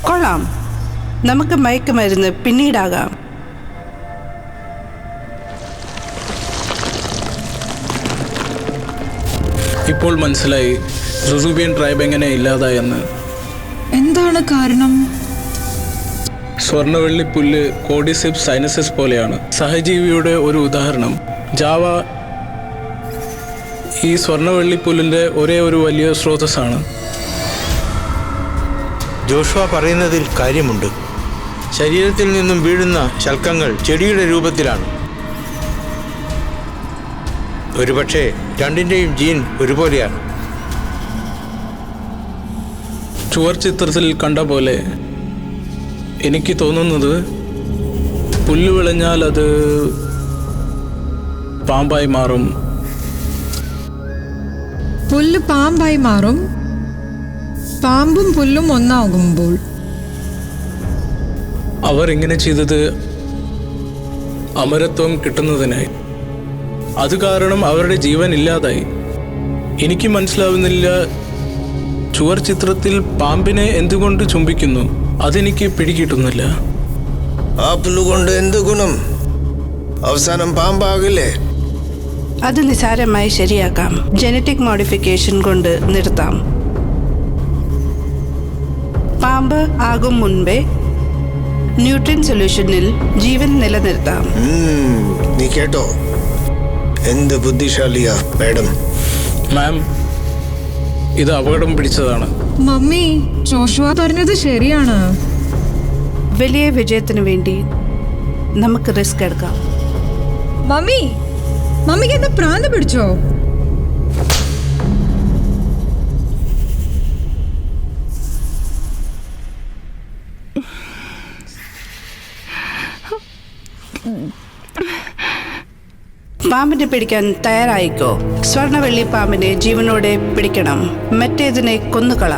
കൊള്ളാം. നമുക്ക് മയക്കുമരുന്ന് പിന്നീടാകാം. ഇപ്പോൾ മനസ്സിലായി സുസൂബിയൻ ട്രൈബ് എങ്ങനെ ഇല്ലാതായെന്ന്. എന്താണ് കാരണം? സ്വർണ്ണവെള്ളിപ്പുല്ല് കോഡിസിപ്സ് സൈനസിസ് പോലെയാണ് സഹജീവിയുടെ ഒരു ഉദാഹരണം. ജാവ ഈ സ്വർണ്ണവെള്ളിപ്പുല്ലിൻ്റെ ഒരേ ഒരു വലിയ സ്രോതസ്സാണ്. ജോഷുവ പറയുന്നതിൽ കാര്യമുണ്ട്. ശരീരത്തിൽ നിന്നും വീഴുന്ന ശൽക്കങ്ങൾ ചെടിയുടെ രൂപത്തിലാണ്. ഒരുപക്ഷെ രണ്ടിൻ്റെയും ജീൻ ഒരുപോലെയാണ്. ചുവർ ചിത്രത്തിൽ കണ്ട പോലെ എനിക്ക് തോന്നുന്നത് പുല്ല് വിളഞ്ഞാൽ അത് പാമ്പായി മാറും. പുല്ല് പാമ്പായി മാറും. പാമ്പും പുല്ലും ഒന്നാകുമ്പോൾ. അവർ ഇങ്ങനെ ചെയ്തത് അമരത്വം കിട്ടുന്നതിനായി. അത് കാരണം അവരുടെ ജീവൻ ഇല്ലാതായി. എനിക്ക് മനസ്സിലാവുന്നില്ല, ചുവർ ചിത്രത്തിൽ പാമ്പിനെ എന്തുകൊണ്ട് ചുംബിക്കുന്നു? അതെനിക്ക് പിടികിട്ടുന്നില്ല. ആ പുല്ലുകൊണ്ട് എന്ത് ഗുണം? അവസാനം പാമ്പാകില്ലേ? അത് നിസാരമായി ശരിയാക്കാം. ജനറ്റിക് മോഡിഫിക്കേഷൻ കൊണ്ട് നിർത്താം. പാമ്പ് ആകും മുൻപേ ന്യൂട്രിൻ സൊല്യൂഷനിൽ ജീവൻ നിലനിർത്താം. നീ കേട്ടോ? എന്ത് ബുദ്ധിശാലിയാ മാഡം. മാം, ഇത് അപകടം പിടിച്ചതാണ്. മമ്മി, ജോഷുവ പറഞ്ഞത് ശരിയാണ്. വലിയ വിജയത്തിന് വേണ്ടി നമുക്ക് റിസ്ക് എടുക്കാം. മമ്മിക്ക് എന്താ പ്രാന്ത് പിടിച്ചോ? പാമ്പിനെ പിടിക്കാൻ തയ്യാറായിക്കോ. സ്വർണ്ണവെള്ളി പാമ്പിനെ ജീവനോടെ പിടിക്കണം. മറ്റേതിനെ കൊന്നുകള.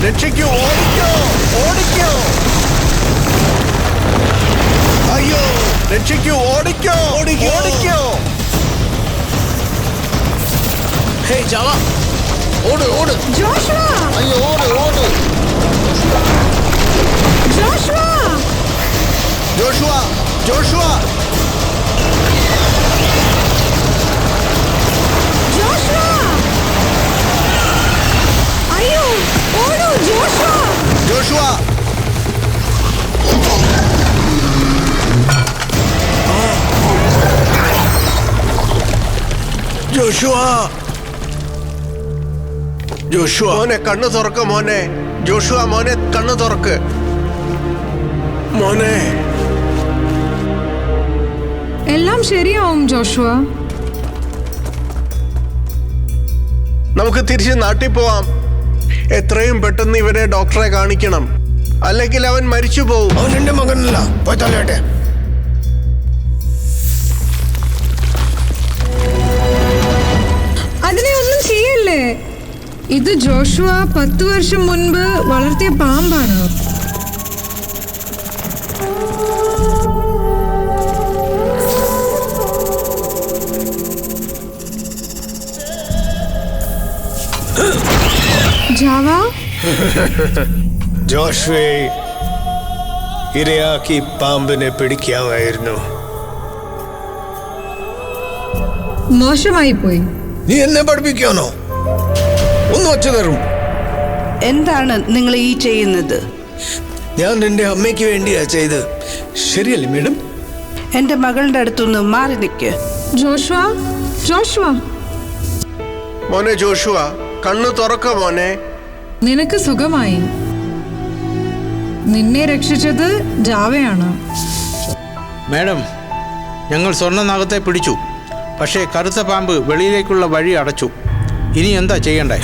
രക്ഷിക്കൂ, ഓടിക്കോ, ഓടിക്കോ. അയ്യോ, രക്ഷിക്കൂ, ഓടിക്കോ, ഓടിക്കോ. ഹേ ജാവ, ഓട് ഓട്. ജോഷുവ, അയ്യോ ഓട് ഓട്. Joshua, Joshua, Joshua. ജോഷുവ. അയ്യോ, ഓടൂ ജോഷുവ. ജോഷുവ. ജോഷുവ, ജോഷുവ മോനെ കണ്ണു തുറക്ക് മോനെ. ജോഷുവ മോനെ കണ്ണു തുറക്ക് മോനെ. എല്ലാം ശരിയാവും ജോഷുവ. നമുക്ക് തിരിച്ച് നാട്ടിൽ പോവാം. എത്രയും പെട്ടെന്ന് ഇവനെ ഡോക്ടറെ കാണിക്കണം, അല്ലെങ്കിൽ അവൻ മരിച്ചു പോവും. അവൻ എന്റെ മകനല്ല, പോയി തലയട്ടെ. അതിനെ ഒന്നും ചെയ്യല്ലേ. ഇത് ജോഷുവ 10 വർഷം മുൻപ് വളർത്തിയ പാമ്പാണ്. ജാവ, ജോഷ്വേ, ഇരയാക്കി പാമ്പിനെ പിടിക്കാമായിരുന്നു. മോശമായി പോയി. നീ എന്നെ പഠിപ്പിക്കാനോ? ഒന്ന് വച്ചു തരും. എന്താണ് നിങ്ങൾ ഈ ചെയ്യുന്നത്? ഞാൻ എന്റെ അമ്മയ്ക്ക് വേണ്ടിയാ ചെയ്ത്. ശരിയല്ലേ മേഡം? എന്റെ മകളുടെ അടുത്തുനിന്ന് മാറി നിൽക്ക്. ജോഷുവ, ജോഷുവ, മോനെ ജോഷുവ, കണ്ണു തുറക്ക മോനെ. നിനക്ക് സുഖമായി. നിന്നെ രക്ഷിച്ചത് ജാവയാണ്. മാഡം, ഞങ്ങൾ സ്വർണ്ണനാഗത്തെ പിടിച്ചു. പക്ഷേ കറുത്ത പാമ്പ് വെളിയിലേക്കുള്ള വഴി അടച്ചു. ഇനി എന്താ ചെയ്യണ്ടേ?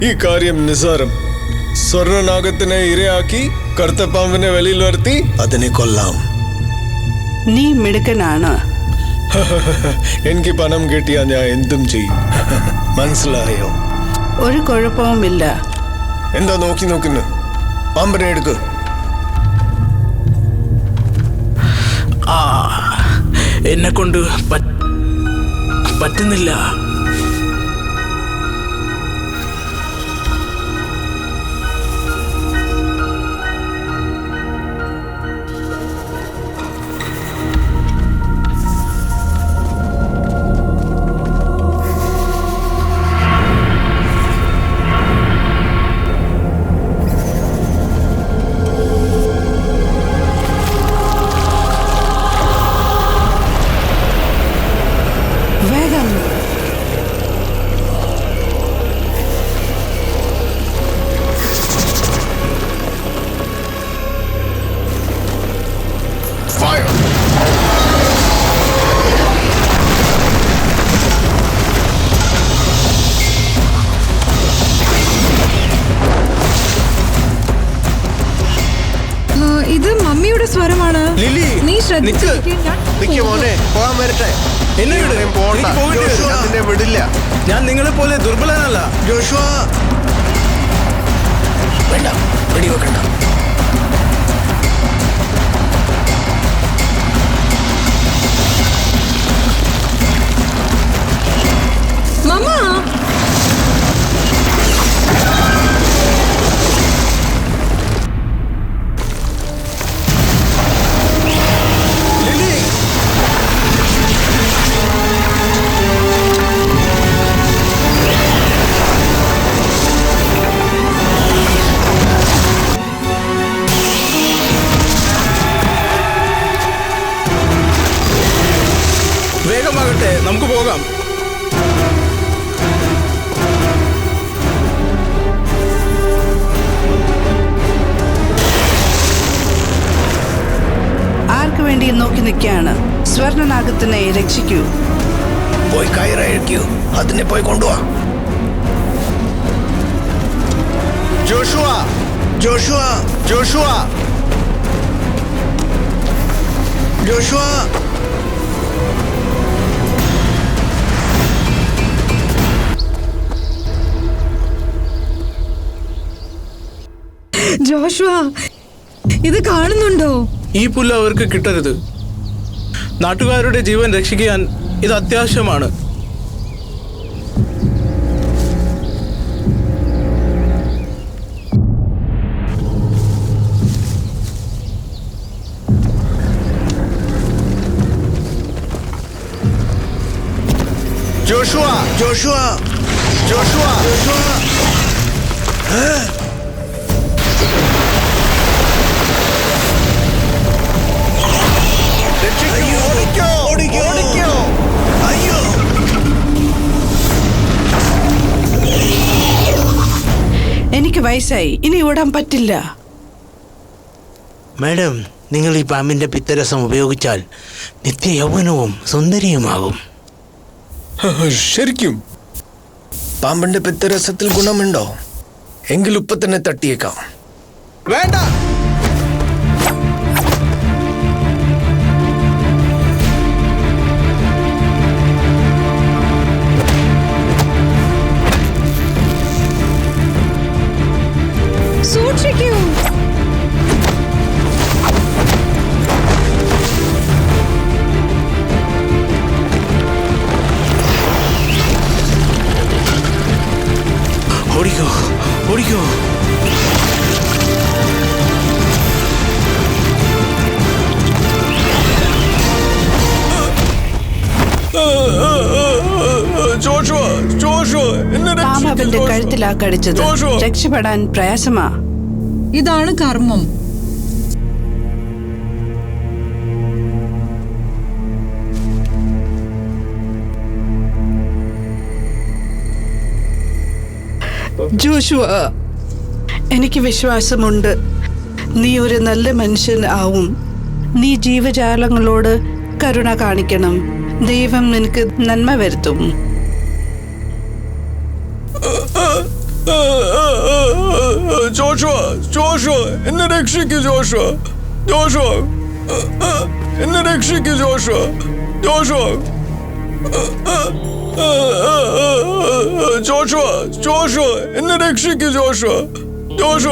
ഈ കാര്യം നിസ്സാരം. സ്വർണ്ണനാഗത്തിനെ ഇരയാക്കി കറുത്ത പാമ്പിനെ വെളിയിൽ വരുത്തി അതിനെ കൊല്ലാം. നീ മിടുക്കനാണ്. എനിക്ക് പണം കിട്ടിയാ ഞാൻ എന്തും ചെയ്യും. മനസ്സിലായോ? ഒരു കുഴപ്പവുമില്ല. എന്താ നോക്കി നോക്കുന്നു? പാമ്പിനെ എടുക്ക്. എന്നെ കൊണ്ട് പറ്റുന്നില്ല. വേഗം. ഇത് മമ്മിയുടെ സ്വരമാണ്. ലിലി, നീ ശ്രദ്ധിച്ചിരിക്കെ ഞാൻ നിക്ക് മോനെ, പോകാൻ വരട്ടെ. എന്നെ വിട്. ഇവിടെയും പോണ്ട. എനിക്ക് പോകേണ്ടി വരും. ജോഷുവ, നിന്നെ വിടില്ല. ഞാൻ നിങ്ങളെ പോലെ ദുർബലനല്ല. ജോഷുവ, വേണ്ട, വെടിവെക്കണ്ട. മമ്മ, വേഗമാകട്ടെ, നമുക്ക് പോകാം. ആർക്ക് വേണ്ടി നോക്കി നിൽക്കുകയാണ്? സ്വർണ്ണനാഗത്തിനെ രക്ഷിക്കൂ. പോയി കയറഴിക്കൂ. അതിനെ പോയി കൊണ്ടുപോവാ. Joshua, Joshua, Joshua, Joshua. Joshua, ഇത് കാണുന്നുണ്ടോ? ഈ പുല്ല് അവർക്ക് കിട്ടരുത്. നാട്ടുകാരുടെ ജീവൻ രക്ഷിക്കാൻ ഇത് അത്യാവശ്യമാണ്. Joshua, Joshua, Joshua, Joshua. അയ്യോ, ഓടിക്കോ, ഓടിക്കോ. അയ്യോ, എനിക്ക് വയസ്സായി. ഇനി ഓടാൻ പറ്റില്ല. മാഡം, നിങ്ങൾ ഈ പാമ്പിന്റെ പിത്തരസം ഉപയോഗിച്ചാൽ നിത്യ യൗവനവും സുന്ദരിയുമാകും. ശരിക്കും പാമ്പിന്റെ പിത്തരസത്തിൽ ഗുണമുണ്ടോ? എങ്കിൽ ഉപ്പ തന്നെ തട്ടിയേക്കാം. വേണ്ട. സൂക്ഷിക്കൂ. ഓടിക്കോ ഓടിക്കോ. പാമ്പ് അവന്റെ കഴുത്തിലാ കടിച്ചത്. രക്ഷപ്പെടാൻ പ്രയാസമാ. ഇതാണ് കർമ്മം. ജോഷുവ, എനിക്ക് വിശ്വാസമുണ്ട് നീ ഒരു നല്ല മനുഷ്യൻ ആവും. നീ ജീവജാലങ്ങളോട് കരുണ കാണിക്കണം. ദൈവം നിനക്ക് നന്മ വരുത്തും. എന്നെ രക്ഷിക്കൂ ജോഷുവ. എന്നെ രക്ഷിക്കൂ ജോഷുവ. എന്നെ രക്ഷിക്കൂ ജോഷുവ.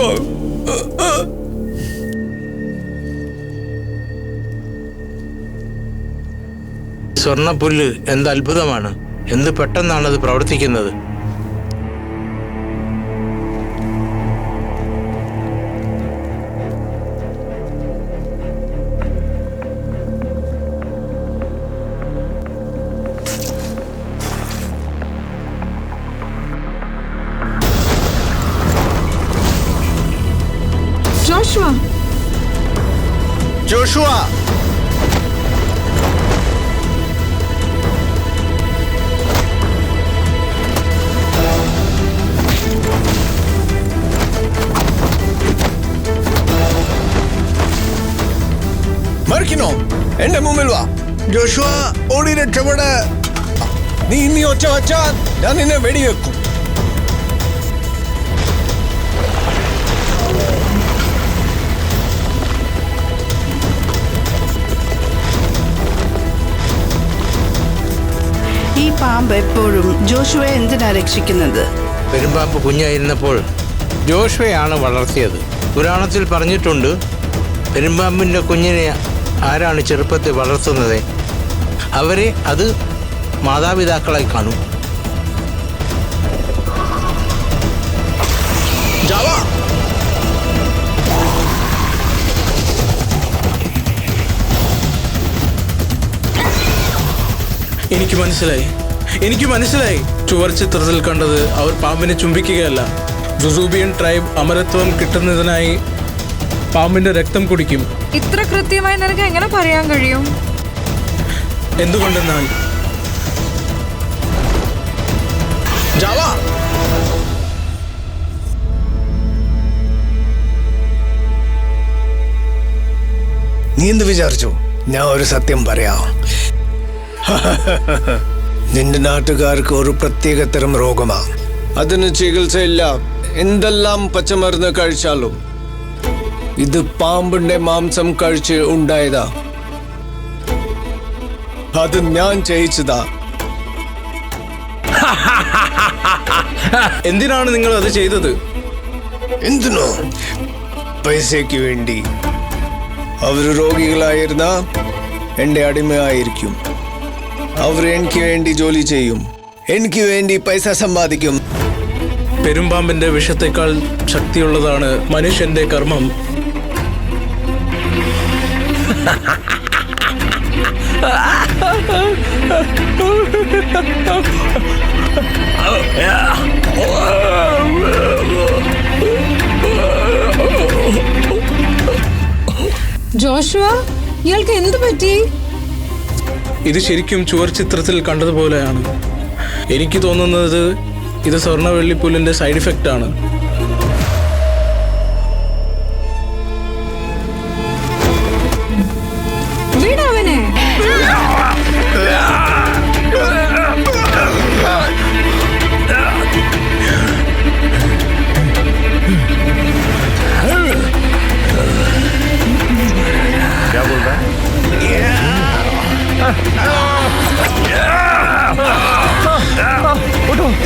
സ്വർണ്ണപ്പുല്ല് എന്ത് അത്ഭുതമാണ്! എന്ത് പെട്ടെന്നാണ് അത് പ്രവർത്തിക്കുന്നത്. ജോഷുവ, മറിക്കണോ? എന്റെ മുമ്പിൽ വാ. ജോഷുവ, ഓടി രക്ഷപ്പെട്. നീ ഇനി ഒച്ച വച്ചാൽ ഞാൻ നിന്നെ വെടിവെക്കും. ഈ പാമ്പ് എപ്പോഴും ജോഷുവെ എന്തിനാ രക്ഷിക്കുന്നത്? പെരുമ്പാമ്പ് കുഞ്ഞായിരുന്നപ്പോൾ ജോഷുവയാണ് വളർത്തിയത്. പുരാണത്തിൽ പറഞ്ഞിട്ടുണ്ട്, പെരുമ്പാമ്പിൻ്റെ കുഞ്ഞിനെ ആരാണ് ചെറുപ്പത്തിൽ വളർത്തുന്നത്, അവരെ അത് മാതാപിതാക്കളായി കാണും. എനിക്ക് മനസ്സിലായി. ചുവർ ചിത്രത്തിൽ കണ്ടത് അവർ പാമ്പിനെ ചുംബിക്കുകയല്ല. ജുസൂബിയൻ ട്രൈബ് അമരത്വം കിട്ടുന്നതിനായി പാമ്പിന്റെ രക്തം കുടിക്കും. ഇത്ര കൃത്യമായി നിനക്ക് എങ്ങനെ പറയാൻ കഴിയും? എന്തുകൊണ്ടെന്നാൽ നീ എന്ത് വിചാരിച്ചു? ഞാൻ ഒരു സത്യം പറയാം. നിന്റെ നാട്ടുകാർക്ക് ഒരു പ്രത്യേക തരം രോഗമാണ്. അതിന് ചികിത്സയില്ല. എന്തെല്ലാം പച്ചമരുന്ന് കഴിച്ചാലും ഇത് പാമ്പിന്റെ മാംസം കഴിച്ച് ഉണ്ടായതാ. അത് ഞാൻ ചെയ്യിച്ചതാ. എന്തിനാണ് നിങ്ങൾ അത് ചെയ്തത്? എന്തിനോ? പൈസയ്ക്ക് വേണ്ടി. അവർ രോഗികളായിരുന്ന എൻ്റെ അടിമയായിരിക്കും. അവർ എനിക്ക് വേണ്ടി ജോലി ചെയ്യും, എനിക്ക് വേണ്ടി പൈസ സമ്പാദിക്കും. പെരുമ്പാമ്പിന്റെ വിഷത്തേക്കാൾ ശക്തിയുള്ളതാണ് മനുഷ്യന്റെ കർമ്മം. ജോഷുവ, ഇയാൾക്ക് എന്ത് പറ്റി? ഇത് ശരിക്കും ചുവർ ചിത്രത്തിൽ കണ്ടതുപോലെയാണ്. എനിക്ക് തോന്നുന്നത് ഇത് സ്വർണ്ണവെള്ളിപ്പുല്ലിന്റെ സൈഡ് ഇഫക്റ്റ് ആണ്. വീടവനെ.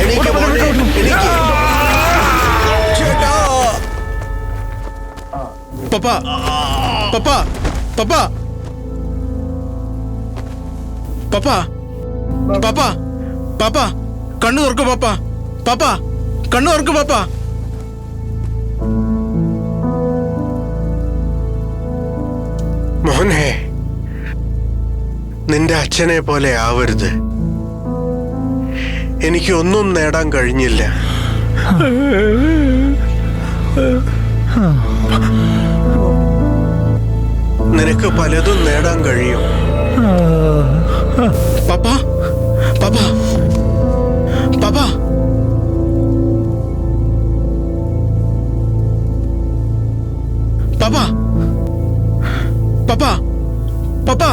എണീക്ക് മോനെ, എണീക്ക്. പപ്പ പപ്പ പപ്പ പപ്പ പപ്പ പപ്പ കണ്ണു തുറക്കു പപ്പ പപ്പ കണ്ണു തുറക്കു പപ്പ. മോനെ, നിന്റെ അച്ഛനെ പോലെ ആവരുത്. എനിക്കൊന്നും നേടാൻ കഴിഞ്ഞില്ല. നിനക്ക് പലതും നേടാൻ കഴിയും. പപ്പ പപ്പ പപ്പ പപ്പ പപ്പ പപ്പ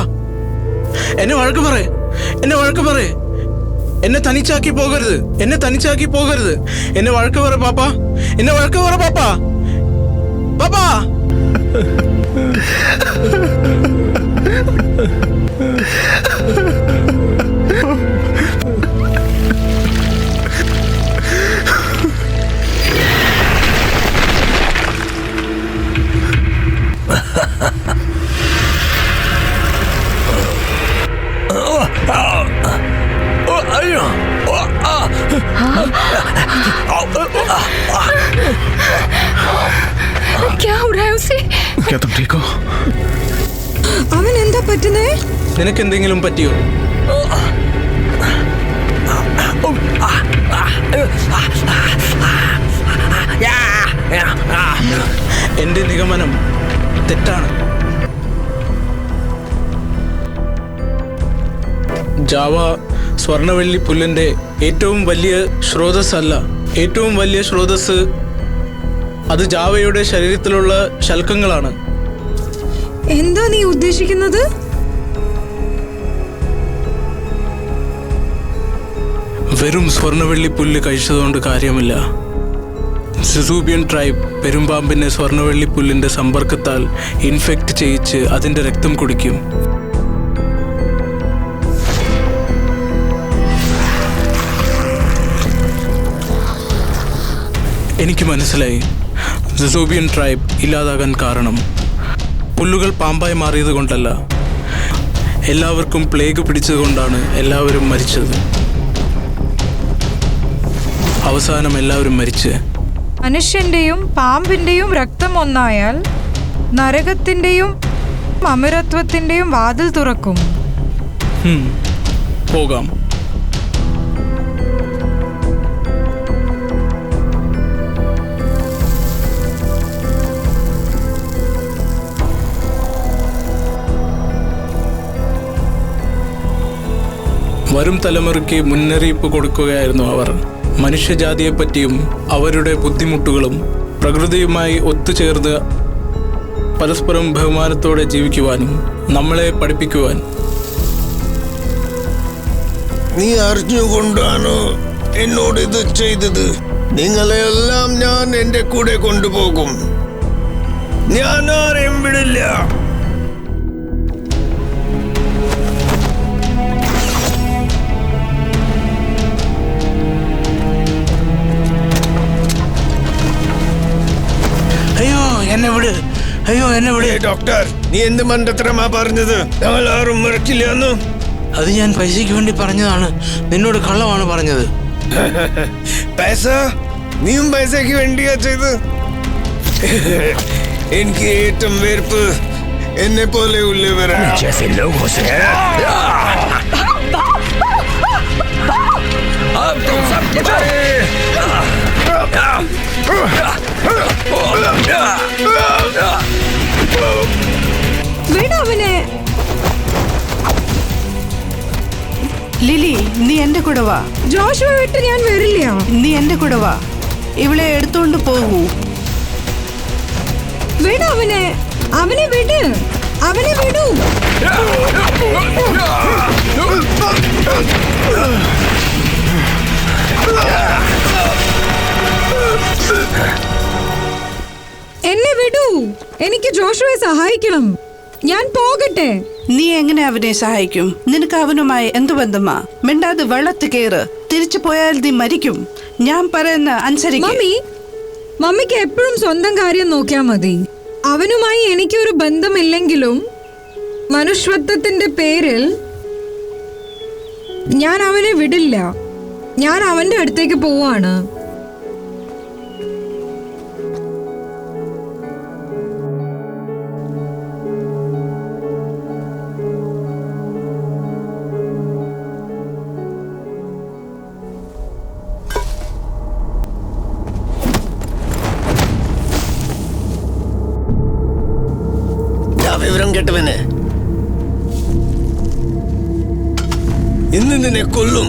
എന്നെ വഴക്ക് പറയേ, എന്നെ വഴക്ക് പറയേ. എന്നെ തനിച്ചാക്കി പോകരുത്, എന്നെ തനിച്ചാക്കി പോകരുത്. എന്നെ വഴക്ക് പറ പാപ്പ, എന്നെ വഴക്ക് പറ പാപ്പ. പാപ്പ അവൻ എന്താ പറ്റുന്നേ? നിനക്ക് എന്തെങ്കിലും പറ്റിയോ? എന്റെ നിഗമനം തെറ്റാണ്. ജാവ സ്വർണവെള്ളി പുല്ലിന്റെ ഏറ്റവും വലിയ സ്രോതസ്സല്ല. ഏറ്റവും വലിയ സ്രോതസ് അത് ജാവയുടെ ശരീരത്തിലുള്ള ശൽക്കങ്ങളാണ്. എന്താ നീ ഉദ്ദേശിക്കുന്നത്? വെറും സ്വർണവെള്ളി പുല്ല് കഴിച്ചതുകൊണ്ട് കാര്യമില്ല. സിസൂബിയൻ ട്രൈബ് പെരുമ്പാമ്പിനെ സ്വർണവെള്ളി പുല്ലിന്റെ സമ്പർക്കത്താൽ ഇൻഫെക്റ്റ് ചെയ്യിച്ച് അതിന്റെ രക്തം കുടിക്കും. എനിക്ക് മനസ്സിലായി. സിസൂബിയൻ ട്രൈബ് ഇല്ലാതാകാൻ കാരണം പുല്ലുകൾ പാമ്പായി മാറിയത് കൊണ്ടല്ല, എല്ലാവർക്കും പ്ലേഗ് പിടിച്ചതുകൊണ്ടാണ് എല്ലാവരും മരിച്ചത്. അവസാനം എല്ലാവരും മരിച്ച്. മനുഷ്യന്റെയും പാമ്പിന്റെയും രക്തം ഒന്നായാൽ നരകത്തിന്റെയും അമരത്വത്തിന്റെയും വാതിൽ തുറക്കും. പോകാം. വരും തലമുറയ്ക്ക് മുന്നറിയിപ്പ് കൊടുക്കുകയായിരുന്നു അവർ. മനുഷ്യജാതിയെപ്പറ്റിയും അവരുടെ ബുദ്ധിമുട്ടുകളും പ്രകൃതിയുമായി ഒത്തുചേർന്ന് പരസ്പരം ബഹുമാനത്തോടെ ജീവിക്കുവാനും നമ്മളെ പഠിപ്പിക്കുവാൻ. നീ അറിഞ്ഞുകൊണ്ടാണ് എന്നോട് ഇത് ചെയ്തത്. നിങ്ങളെല്ലാം ഞാൻ എന്റെ കൂടെ കൊണ്ടുപോകും. ഞാൻ ആരെയും വിടില്ല. എന്നെ വിട്, അയ്യോ എന്നെ വിട്. ഡോക്ടർ, നീ എന്ത് മണ്ടത്തരമാ പറഞ്ഞത്? ഞങ്ങൾ ആരും മറക്കില്ലെന്ന്. അത് ഞാൻ പൈസയ്ക്ക് വേണ്ടി പറഞ്ഞതാണ്. നിന്നോട് കള്ളമാണ് പറഞ്ഞത്. പൈസ? നീയും പൈസയ്ക്ക് വേണ്ടിയാ ചെയ്ത്? എനിക്ക് ഏറ്റവും വെറുപ്പ് എന്നെ പോലെ ഉള്ളവരാ. അവനെ ലിലി, നീ എന്റെ കൂടെ വാ. ജോഷുവ വിട്ട് ഞാൻ വരില്ല. നീ എന്റെ കൂടെ വാ. ഇവളെ എടുത്തോണ്ട് പോകൂ. വിട് അവനെ, അവനെ വിട്, അവനെ വിടൂ. എന്നെ വിടൂ. എനിക്ക് ജോഷുവെ സഹായിക്കണം. ഞാൻ പോകട്ടെ. നീ എങ്ങനെ അവനെ സഹായിക്കും? നിനക്ക് അവനുമായി എന്തു ബന്ധമാ? മിണ്ടാതെ വെള്ളത്ത് കയറ്. തിരിച്ചു പോയാൽ നീ മരിക്കും. ഞാൻ പറയുന്ന അനുസരിക്കും. മമ്മിക്ക് എപ്പോഴും സ്വന്തം കാര്യം നോക്കിയാ മതി. അവനുമായി എനിക്കൊരു ബന്ധമില്ലെങ്കിലും മനുഷ്യത്വത്തിന്റെ പേരിൽ ഞാൻ അവനെ വിടില്ല. ഞാൻ അവന്റെ അടുത്തേക്ക് പോവാണ്. വിവരം കേട്ടവന് ഇന്ന് നിന്നെ കൊല്ലും.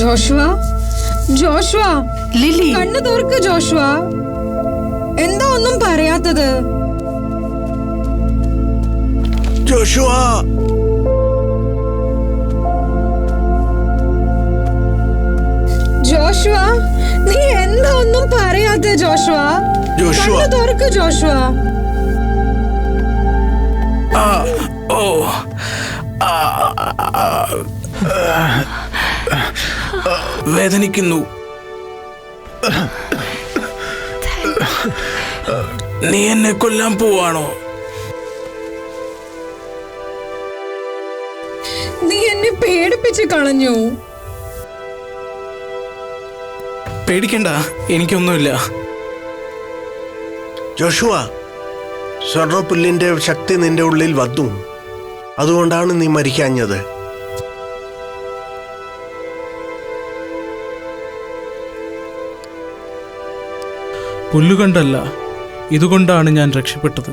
ജോഷുവ, ജോഷുവ, ലിലി, കണ്ണു തുറക്ക് ജോഷുവ. എന്താ ഒന്നും പറയാത്തത്? ജോഷുവ, ജോഷുവ, നീ എന്താ ഒന്നും പറയാത്ത ജോഷുവ? ജോഷുവ. കണ്ണു തുറക്ക് ജോഷുവ. വേദനിക്കുന്നു. നീ എന്നെ കൊല്ലാൻ പോവാണോ? നീ എന്നെ പേടിപ്പിച്ച് കളഞ്ഞു. പേടിക്കണ്ട, എനിക്കൊന്നുമില്ല. ജോഷുവ, സ്വർണ്ണപ്പുല്ലിന്റെ ശക്തി നിന്റെ ഉള്ളിൽ വന്നു. അതുകൊണ്ടാണ് നീ മരിക്കാഞ്ഞത്. പുല്ലുകൊണ്ടല്ല, ഇതുകൊണ്ടാണ് ഞാൻ രക്ഷപ്പെട്ടത്.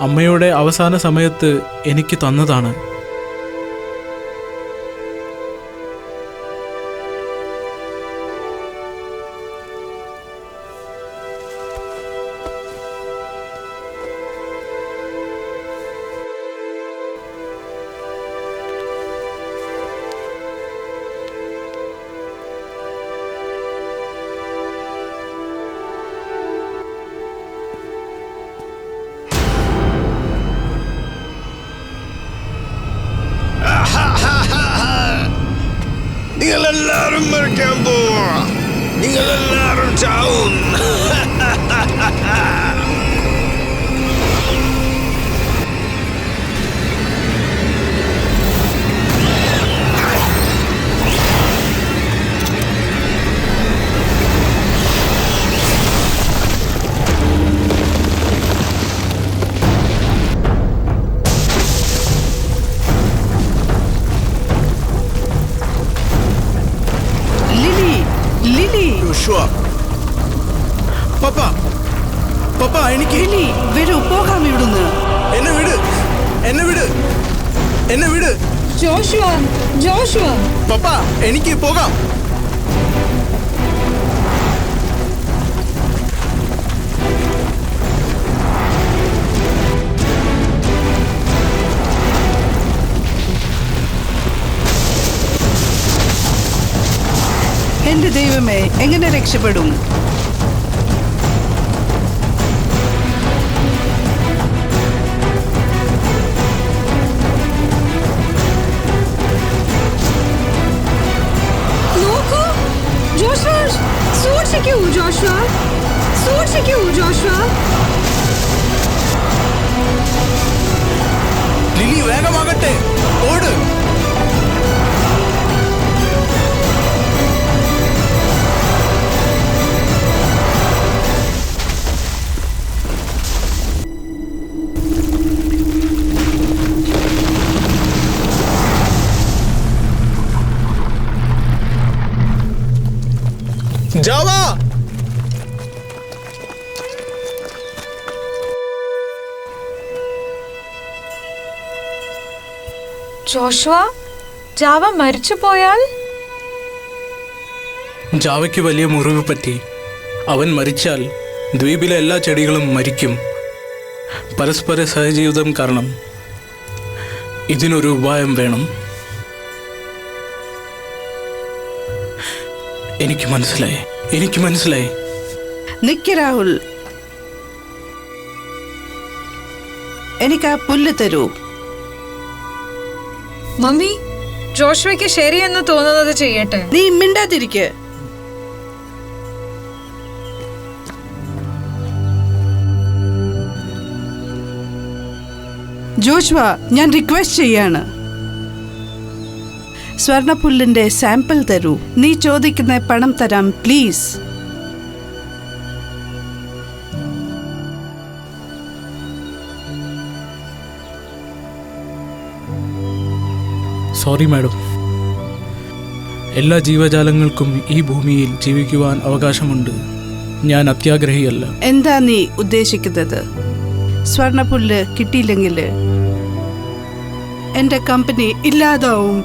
അമ്മയുടെ അവസാന സമയത്ത് എനിക്ക് തന്നതാണ്. നിങ്ങളെല്ലാരും മരിക്കാൻ പോവാ. നിങ്ങളെല്ലാരും ചാവും. വരൂ, പോകാം ഇവിടുന്ന്. എന്നെ വിട്, എന്നെ വിട്, എന്നെ വിട്. Joshua, Joshua. പപ്പ, എനിക്ക് പോകാം. എന്റെ ദൈവമേ, എങ്ങനെ രക്ഷപ്പെടും? നോക്കൂ, ജോഷുവ, സൂക്ഷിക്കൂ ജോഷുവ, സൂക്ഷിക്കൂ ജോഷുവ. ലിലി വേഗമാകട്ടെ, ഓട്. ജാവ, ജോഷുവ, ജാവ മരിച്ചു പോയാൽ? ജാവയ്ക്ക് വലിയ മുറിവ് പറ്റി. അവൻ മരിച്ചാൽ ദ്വീപിലെ എല്ലാ ചെടികളും മരിക്കും. പരസ്പര സഹജീവിതം കാരണം ഇതിനൊരു ഉപായം വേണം. എനിക്ക് മനസ്സിലായി. നിക്ക് രാഹുൽ, എനിക്ക് ആ പുല്ല് തരൂ. മമ്മി, ജോഷുവയ്ക്ക് ശരിയെന്ന് തോന്നുന്നത് ചെയ്യട്ടെ. നീ മിണ്ടാതിരിക്ക്. ജോഷുവ, ഞാൻ റിക്വസ്റ്റ് ചെയ്യാണ്. സ്വർണപ്പുല്ലിന്റെ സാമ്പിൾ തരൂ. നീ ചോദിക്കുന്ന പണം തരാം, പ്ലീസ്. Sorry madam. എല്ലാ ജീവജാലങ്ങൾക്കും ഈ ഭൂമിയിൽ ജീവിക്കുവാൻ അവകാശമുണ്ട്. ഞാൻ അത്യാഗ്രഹിയല്ല. എന്താ നീ ഉദ്ദേശിക്കുന്നത്? സ്വർണപ്പുല്ല് കിട്ടിയില്ലെങ്കിൽ എന്റെ കമ്പനി ഇല്ലാതാവും,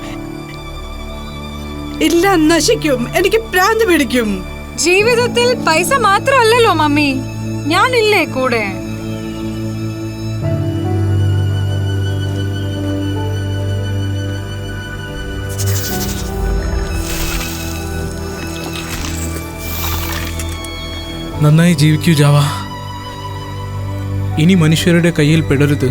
എല്ലാം നശിക്കും, എനിക്ക് ഭ്രാന്ത് പിടിക്കും. ജീവിതത്തിൽ പൈസ മാത്രമല്ലല്ലോ മമ്മി, ഞാനില്ലേ കൂടെ. നന്നായി ജീവിക്കൂ ജാവ. ഇനി മനുഷ്യരുടെ കയ്യിൽ പെടരുത്.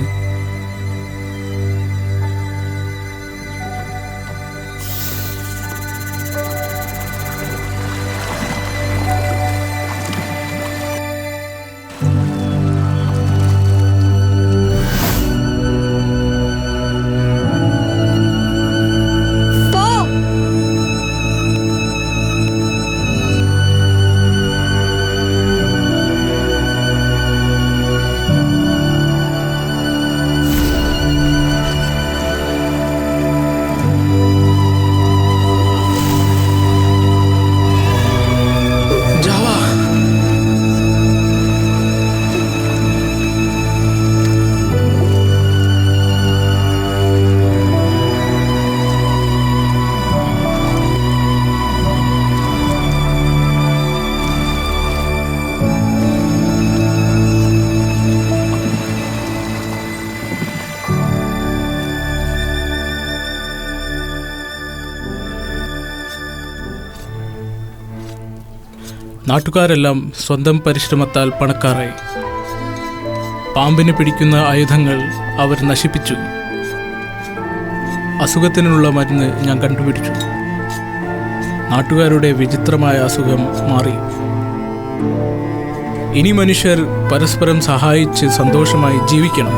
നാട്ടുകാരെല്ലാം സ്വന്തം പരിശ്രമത്താൽ പണക്കാരായി. പാമ്പിനെ പിടിക്കുന്ന ആയുധങ്ങൾ അവർ നശിപ്പിച്ചു. അസുഖത്തിനുള്ള മരുന്ന് ഞാൻ കണ്ടുപിടിച്ചു. നാട്ടുകാരുടെ വിചിത്രമായ അസുഖം മാറി. ഇനി മനുഷ്യർ പരസ്പരം സഹായിച്ച് സന്തോഷമായി ജീവിക്കണം.